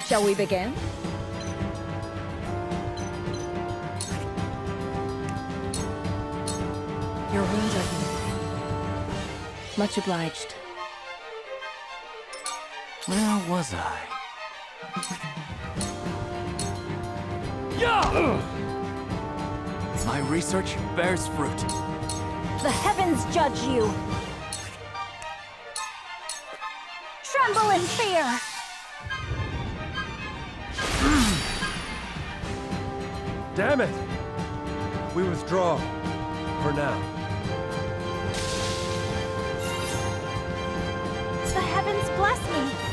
Speaker 11: Shall we begin?
Speaker 2: Your wounds are healed. Much obliged.
Speaker 12: Where was I? My research bears fruit.
Speaker 6: The heavens judge you! Tremble in fear!
Speaker 13: Damn it! We withdraw. For now.
Speaker 6: The heavens bless me!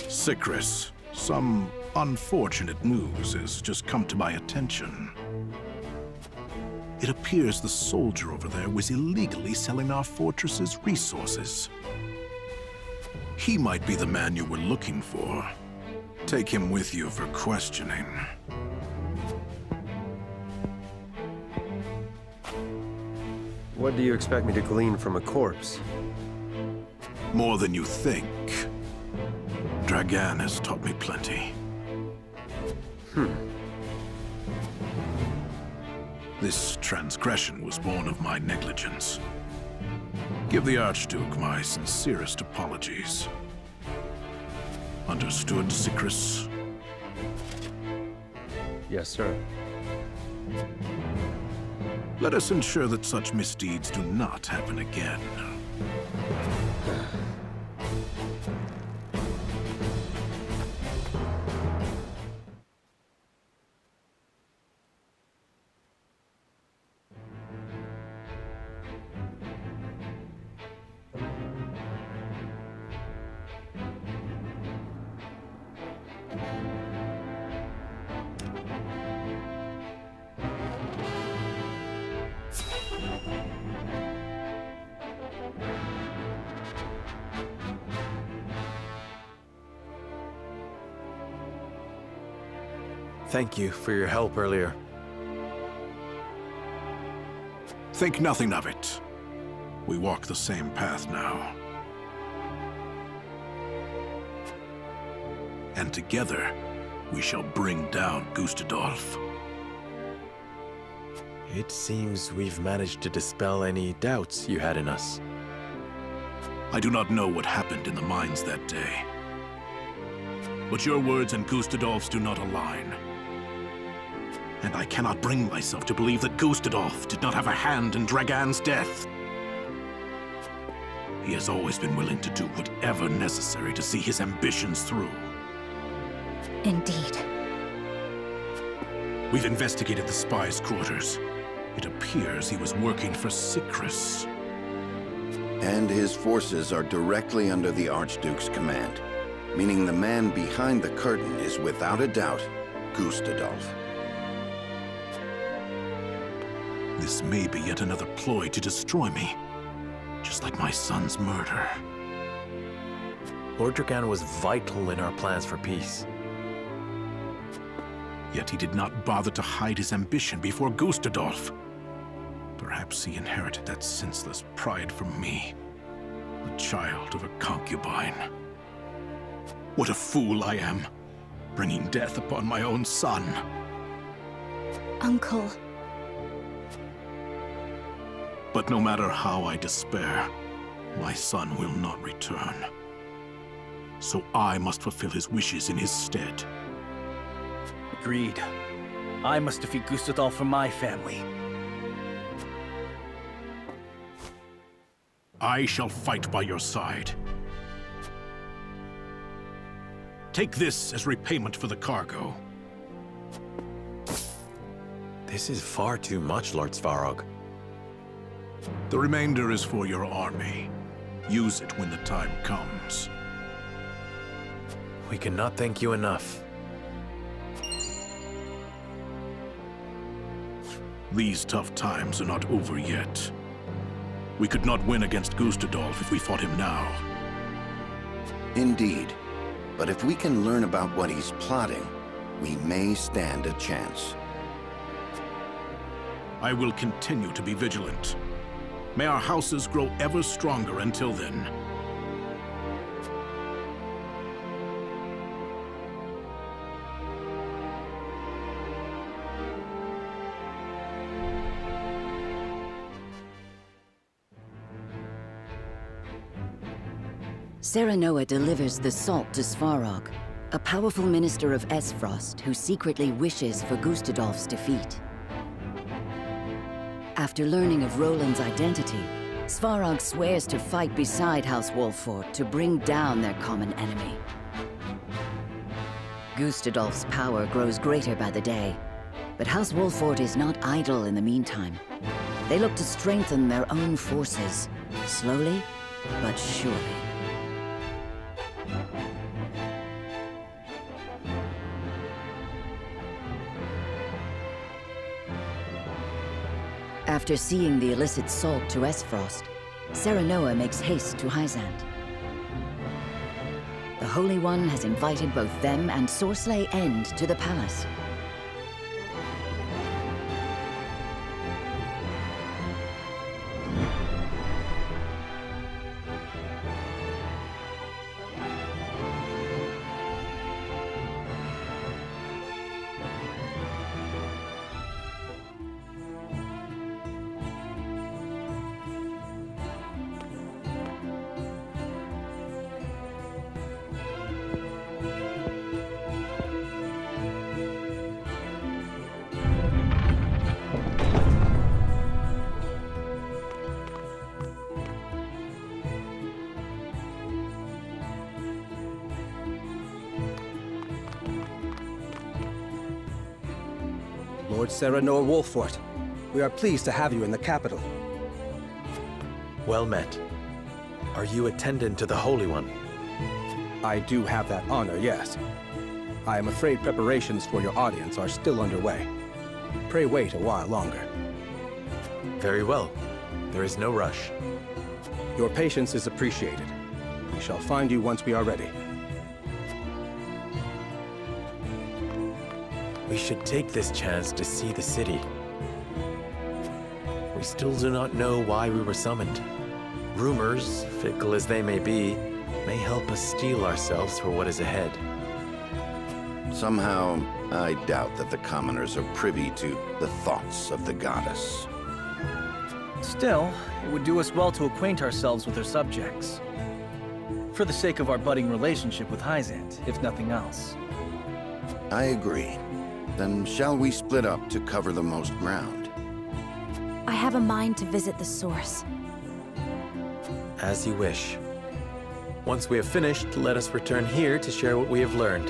Speaker 3: Sickris, some unfortunate news has just come to my attention. It appears the soldier over there was illegally selling our fortress's resources. He might be the man you were looking for. Take him with you for questioning.
Speaker 13: What do you expect me to glean from a corpse?
Speaker 3: More than you think. Dragan has taught me plenty. This transgression was born of my negligence. Give the Archduke my sincerest apologies. Understood, Sickris?
Speaker 13: Yes, sir.
Speaker 3: Let us ensure that such misdeeds do not happen again.
Speaker 4: Thank you for your help earlier.
Speaker 3: Think nothing of it. We walk the same path now. And together, we shall bring down Gustadolf.
Speaker 4: It seems we've managed to dispel any doubts you had in us.
Speaker 3: I do not know what happened in the mines that day. But your words and Gustadolf's do not align. And I cannot bring myself to believe that Gustadolf did not have a hand in Dragan's death. He has always been willing to do whatever necessary to see his ambitions through.
Speaker 14: Indeed.
Speaker 3: We've investigated the spy's quarters. It appears he was working for Sickris.
Speaker 5: And his forces are directly under the Archduke's command, meaning the man behind the curtain is without a doubt Gustadolf.
Speaker 3: This may be yet another ploy to destroy me, just like my son's murder.
Speaker 4: Lord Dragan was vital in our plans for peace.
Speaker 3: Yet he did not bother to hide his ambition before Gustadolf. Perhaps he inherited that senseless pride from me, the child of a concubine. What a fool I am, bringing death upon my own son.
Speaker 14: Uncle.
Speaker 3: But no matter how I despair, my son will not return. So I must fulfill his wishes in his stead.
Speaker 10: Agreed. I must defeat Gustadolf for my family.
Speaker 3: I shall fight by your side. Take this as repayment for the cargo.
Speaker 4: This is far too much, Lord Svarog.
Speaker 3: The remainder is for your army. Use it when the time comes.
Speaker 4: We cannot thank you enough.
Speaker 3: These tough times are not over yet. We could not win against Gustadolf if we fought him now.
Speaker 5: Indeed. But if we can learn about what he's plotting, we may stand a chance.
Speaker 3: I will continue to be vigilant. May our houses grow ever stronger until then.
Speaker 1: Serenoa delivers the salt to Svarog, a powerful minister of Esfrost who secretly wishes for Gustadolf's defeat. After learning of Roland's identity, Svarog swears to fight beside House Wolffort to bring down their common enemy. Gustadolf's power grows greater by the day, but House Wolffort is not idle in the meantime. They look to strengthen their own forces, slowly but surely. After seeing the illicit salt to Esfrost, Serenoa makes haste to Hyzant. The Holy One has invited both them and Sorsley End to the palace.
Speaker 15: Lord Serenoa Wolffort, we are pleased to have you in the capital.
Speaker 4: Well met. Are you attendant to the Holy One?
Speaker 15: I do have that honor, yes. I am afraid preparations for your audience are still underway. Pray wait a while longer.
Speaker 4: Very well. There is no rush.
Speaker 15: Your patience is appreciated. We shall find you once we are ready.
Speaker 4: We should take this chance to see the city. We still do not know why we were summoned. Rumors, fickle as they may be, may help us steel ourselves for what is ahead.
Speaker 5: Somehow, I doubt that the commoners are privy to the thoughts of the goddess.
Speaker 10: Still, it would do us well to acquaint ourselves with her subjects. For the sake of our budding relationship with Hyzant, if nothing else.
Speaker 5: I agree. Then shall we split up to cover the most ground?
Speaker 14: I have a mind to visit the source.
Speaker 4: As you wish. Once we have finished, let us return here to share what we have learned.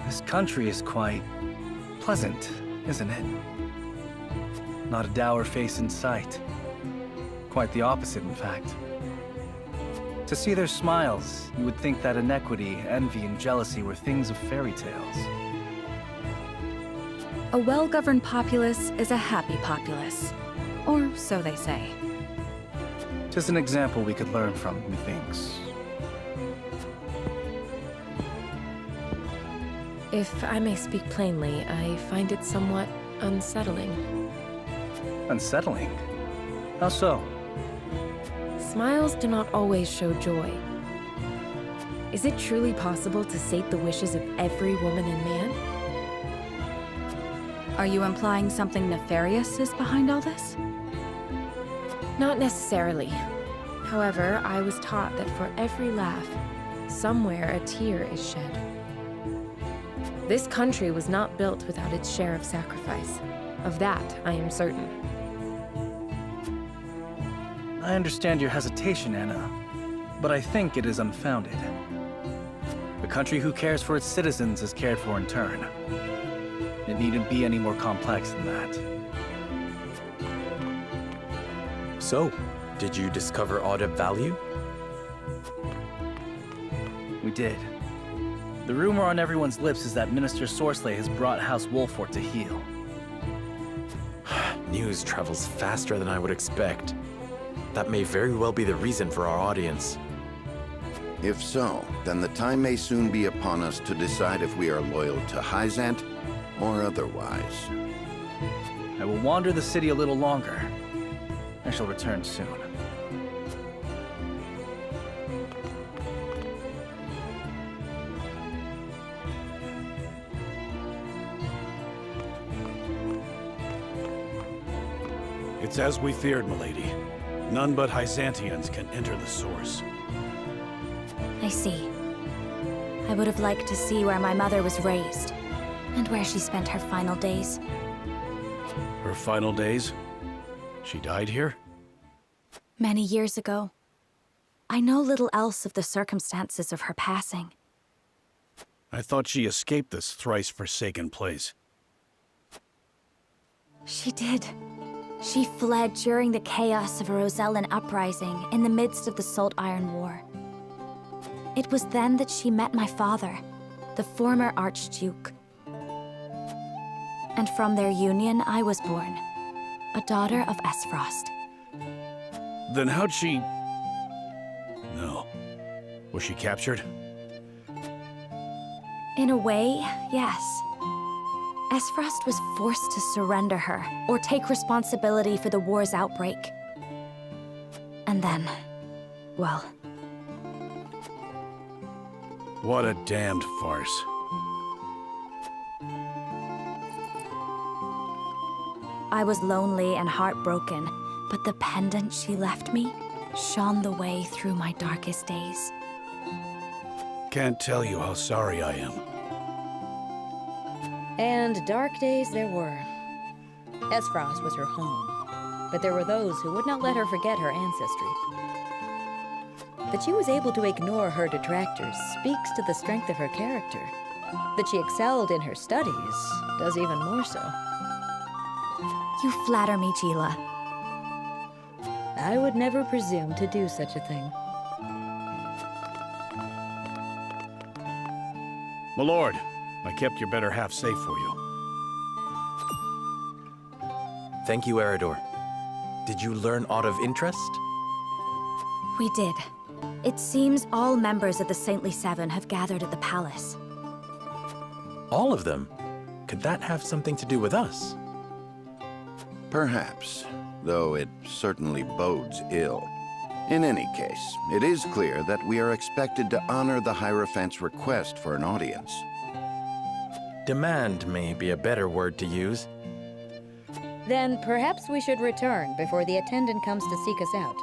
Speaker 10: This country is quite pleasant, isn't it? Not a dour face in sight. Quite the opposite, in fact. To see their smiles, you would think that inequity, envy, and jealousy were things of fairy tales.
Speaker 2: A well-governed populace is a happy populace. Or so they say.
Speaker 10: Just an example we could learn from, methinks.
Speaker 16: If I may speak plainly, I find it somewhat unsettling.
Speaker 10: Unsettling? How so?
Speaker 16: Smiles do not always show joy. Is it truly possible to sate the wishes of every woman and man?
Speaker 2: Are you implying something nefarious is behind all this?
Speaker 16: Not necessarily. However, I was taught that for every laugh, somewhere a tear is shed. This country was not built without its share of sacrifice. Of that, I am certain.
Speaker 10: I understand your hesitation, Anna, but I think it is unfounded. A country who cares for its citizens is cared for in turn. It needn't be any more complex than that.
Speaker 4: So, did you discover aught of value?
Speaker 10: We did. The rumor on everyone's lips is that Minister Sorsley has brought House Wolfort to heel.
Speaker 4: News travels faster than I would expect. That may very well be the reason for our audience.
Speaker 5: If so, then the time may soon be upon us to decide if we are loyal to Hyzant or otherwise.
Speaker 10: I will wander the city a little longer. I shall return soon.
Speaker 9: It's as we feared, milady. None but Hyzantians can enter the source.
Speaker 14: I see. I would have liked to see where my mother was raised, and where she spent her final days.
Speaker 9: Her final days? She died here?
Speaker 14: Many years ago. I know little else of the circumstances of her passing.
Speaker 9: I thought she escaped this thrice-forsaken place.
Speaker 14: She did. She fled during the chaos of a Rosellan uprising in the midst of the Salt Iron War. It was then that she met my father, the former Archduke. And from their union, I was born, a daughter of Esfrost.
Speaker 9: Then how'd she... No. Was she captured?
Speaker 14: In a way, yes. Esfrost was forced to surrender her, or take responsibility for the war's outbreak. And then, well...
Speaker 9: What a damned farce.
Speaker 14: I was lonely and heartbroken, but the pendant she left me shone the way through my darkest days.
Speaker 9: Can't tell you how sorry I am.
Speaker 11: And dark days there were. Esfrost was her home, but there were those who would not let her forget her ancestry. That she was able to ignore her detractors speaks to the strength of her character. That she excelled in her studies does even more so.
Speaker 14: You flatter me, Gila.
Speaker 11: I would never presume to do such a thing.
Speaker 9: My lord, I kept your better half safe for you.
Speaker 4: Thank you, Eridor. Did you learn aught of interest?
Speaker 14: We did. It seems all members of the Saintly Seven have gathered at the palace.
Speaker 4: All of them? Could that have something to do with us?
Speaker 5: Perhaps, though it certainly bodes ill. In any case, it is clear that we are expected to honor the Hierophant's request for an audience.
Speaker 4: Demand may be a better word to use.
Speaker 11: Then perhaps we should return before the attendant comes to seek us out.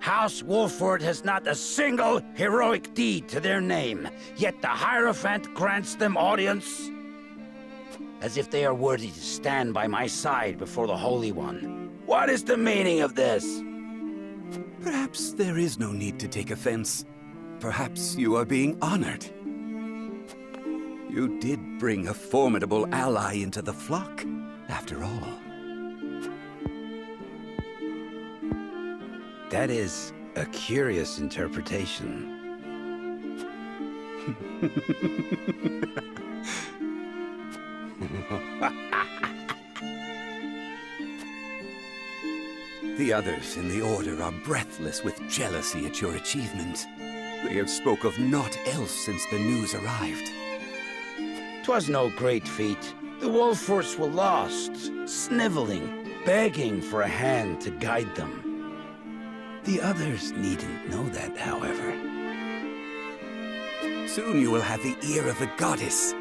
Speaker 17: House Wolfort has not a single heroic deed to their name, yet the Hierophant grants them audience? As if they are worthy to stand by my side before the Holy One. What is the meaning of this?
Speaker 18: Perhaps there is no need to take offense. Perhaps you are being honored. You did bring a formidable ally into the flock, after all.
Speaker 17: That is a curious interpretation.
Speaker 18: The others in the Order are breathless with jealousy at your achievement. They have spoke of naught else since the news arrived.
Speaker 17: 'Twas no great feat. The Wolforts were lost, sniveling, begging for a hand to guide them. The others needn't know that, however.
Speaker 18: Soon you will have the ear of the goddess.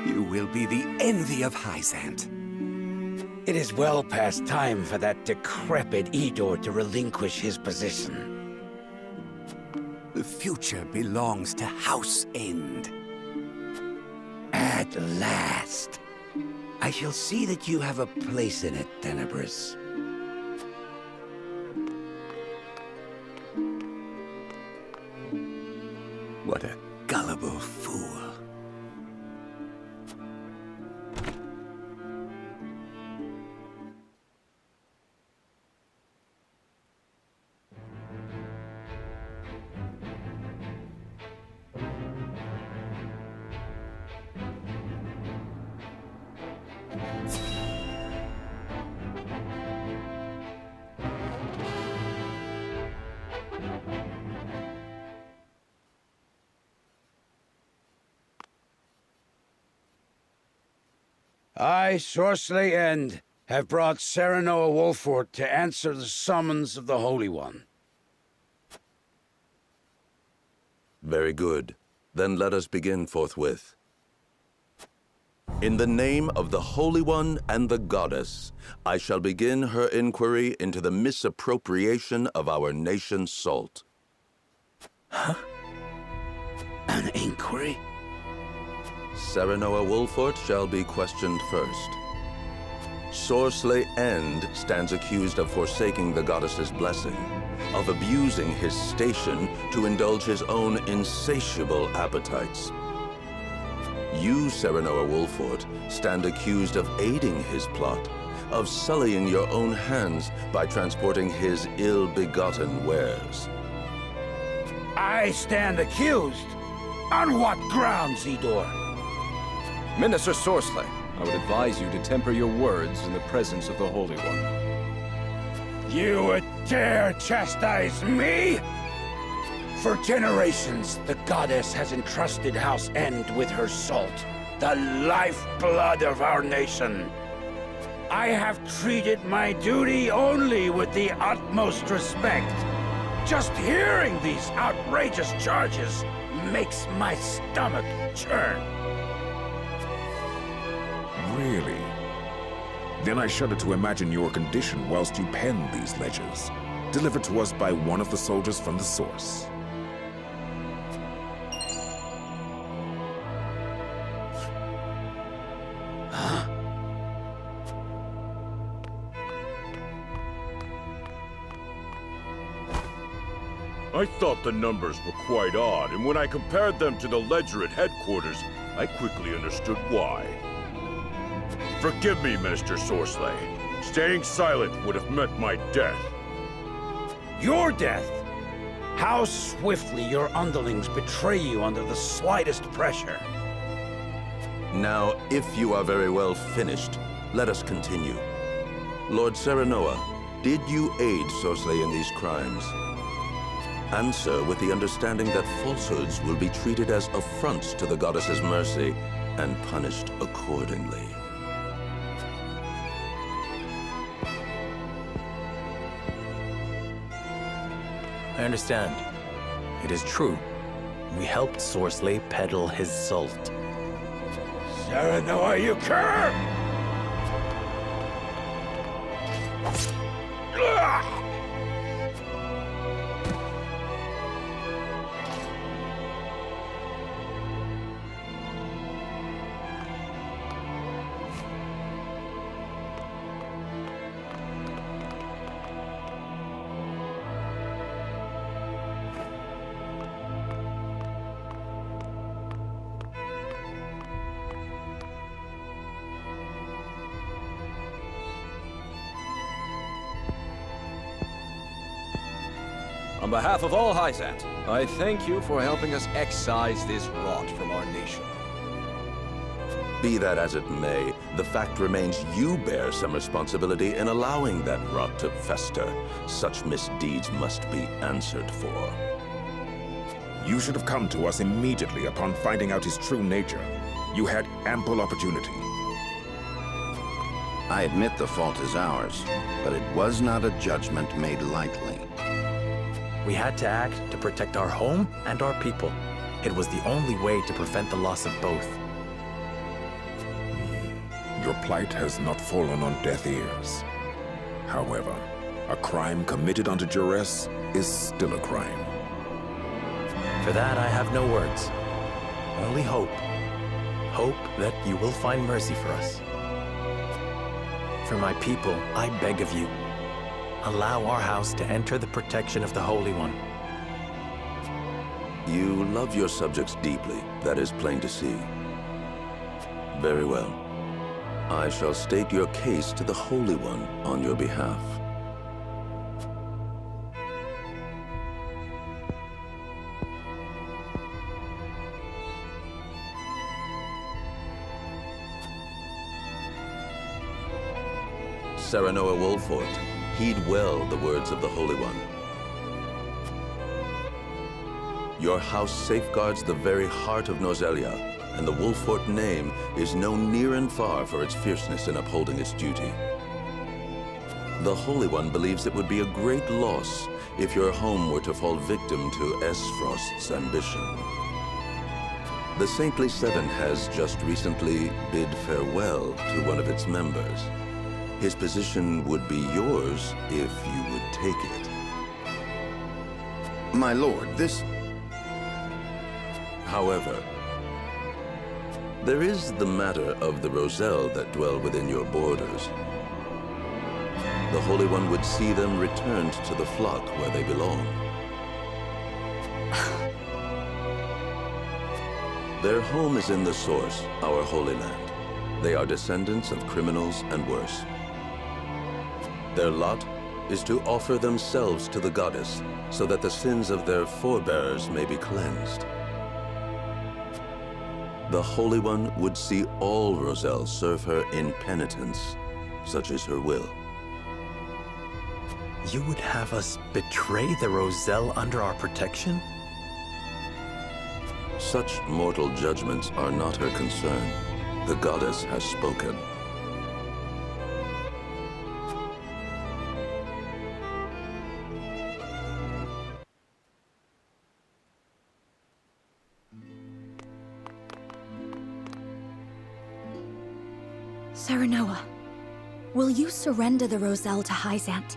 Speaker 18: You will be the envy of Hyzant.
Speaker 17: It is well past time for that decrepit Edor to relinquish his position.
Speaker 18: The future belongs to House End.
Speaker 17: At last. I shall see that you have a place in it, Tenebris.
Speaker 18: What a gullible fool.
Speaker 17: I, Sorsley End, have brought Serenoa Wolfort to answer the summons of the Holy One.
Speaker 19: Very good. Then let us begin forthwith. In the name of the Holy One and the Goddess, I shall begin her inquiry into the misappropriation of our nation's salt.
Speaker 17: Huh? An inquiry?
Speaker 19: Serenoa Wolfort shall be questioned first. Sorsley End stands accused of forsaking the goddess's blessing, of abusing his station to indulge his own insatiable appetites. You, Serenoa Wolfort, stand accused of aiding his plot, of sullying your own hands by transporting his ill-begotten wares.
Speaker 17: I stand accused? On what grounds, Edor?
Speaker 20: Minister Sorsley, I would advise you to temper your words in the presence of the Holy One.
Speaker 17: You would dare chastise me? For generations, the goddess has entrusted House End with her salt, the lifeblood of our nation. I have treated my duty only with the utmost respect. Just hearing these outrageous charges makes my stomach churn.
Speaker 21: Really? Then I shudder to imagine your condition whilst you pen these ledgers, delivered to us by one of the soldiers from the source.
Speaker 17: Huh?
Speaker 22: I thought the numbers were quite odd, and when I compared them to the ledger at headquarters, I quickly understood why. Forgive me, Minister Sorsley. Staying silent would have meant my death.
Speaker 17: Your death? How swiftly your underlings betray you under the slightest pressure.
Speaker 19: Now, if you are very well finished, let us continue. Lord Serenoa, did you aid Sorsley in these crimes? Answer with the understanding that falsehoods will be treated as affronts to the goddess's mercy and punished accordingly.
Speaker 4: I understand. It is true. We helped Sorsley peddle his salt.
Speaker 17: Serenoa, you cur!
Speaker 20: On behalf of all Hyzant, I thank you for helping us excise this rot from our nation.
Speaker 19: Be that as it may, the fact remains you bear some responsibility in allowing that rot to fester. Such misdeeds must be answered for.
Speaker 21: You should have come to us immediately upon finding out his true nature. You had ample opportunity.
Speaker 5: I admit the fault is ours, but it was not a judgment made lightly.
Speaker 4: We had to act to protect our home and our people. It was the only way to prevent the loss of both.
Speaker 21: Your plight has not fallen on deaf ears. However, a crime committed under duress is still a crime.
Speaker 4: For that, I have no words. Only hope. Hope that you will find mercy for us. For my people, I beg of you, allow our house to enter the protection of the Holy One.
Speaker 19: You love your subjects deeply, that is plain to see. Very well. I shall state your case to the Holy One on your behalf. Serenoa Wolfort, heed well the words of the Holy One. Your house safeguards the very heart of Nozelia, and the Wolfort name is known near and far for its fierceness in upholding its duty. The Holy One believes it would be a great loss if your home were to fall victim to Esfrost's ambition. The Saintly Seven has just recently bid farewell to one of its members. His position would be yours if you would take it.
Speaker 5: My lord, this...
Speaker 19: However, there is the matter of the Roselle that dwell within your borders. The Holy One would see them returned to the flock where they belong. Their home is in the Source, our Holy Land. They are descendants of criminals and worse. Their lot is to offer themselves to the goddess so that the sins of their forebears may be cleansed. The Holy One would see all Roselle serve her in penitence, such is her will.
Speaker 4: You would have us betray the Roselle under our protection?
Speaker 19: Such mortal judgments are not her concern. The goddess has spoken.
Speaker 14: Serenoa, will you surrender the Roselle to Hyzant?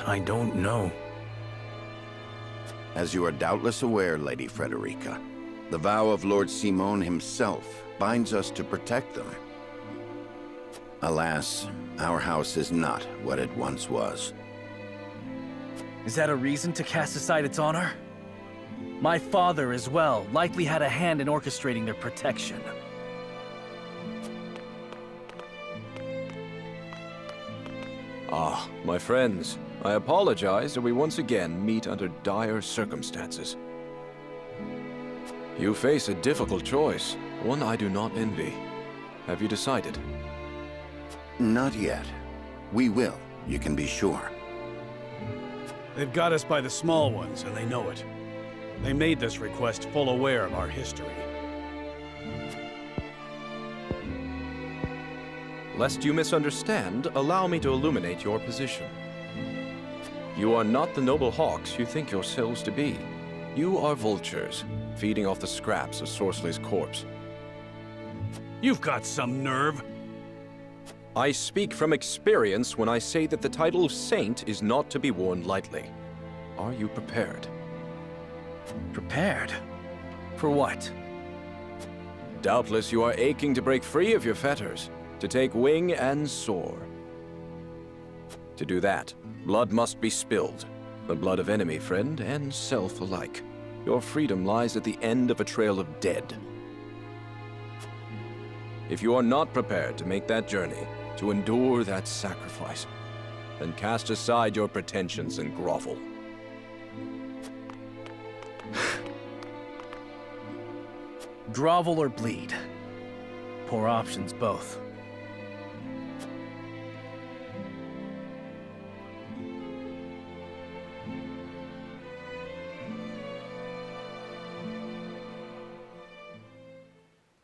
Speaker 4: I don't know.
Speaker 5: As you are doubtless aware, Lady Frederica, the vow of Lord Simon himself binds us to protect them. Alas, our house is not what it once was.
Speaker 10: Is that a reason to cast aside its honor? My father, as well, likely had a hand in orchestrating their protection.
Speaker 20: Ah, my friends, I apologize that we once again meet under dire circumstances. You face a difficult choice, one I do not envy. Have you decided?
Speaker 5: Not yet. We will, you can be sure.
Speaker 9: They've got us by the small ones, and they know it. They made this request full aware of our history.
Speaker 20: Lest you misunderstand, allow me to illuminate your position. You are not the noble hawks you think yourselves to be. You are vultures, feeding off the scraps of Sorceley's corpse.
Speaker 9: You've got some nerve.
Speaker 20: I speak from experience when I say that the title of Saint is not to be worn lightly. Are you prepared?
Speaker 10: Prepared? For what?
Speaker 20: Doubtless you are aching to break free of your fetters, to take wing and soar. To do that, blood must be spilled. The blood of enemy, friend, and self alike. Your freedom lies at the end of a trail of dead. If you are not prepared to make that journey, to endure that sacrifice, then cast aside your pretensions and grovel.
Speaker 10: Grovel or bleed. Poor options both.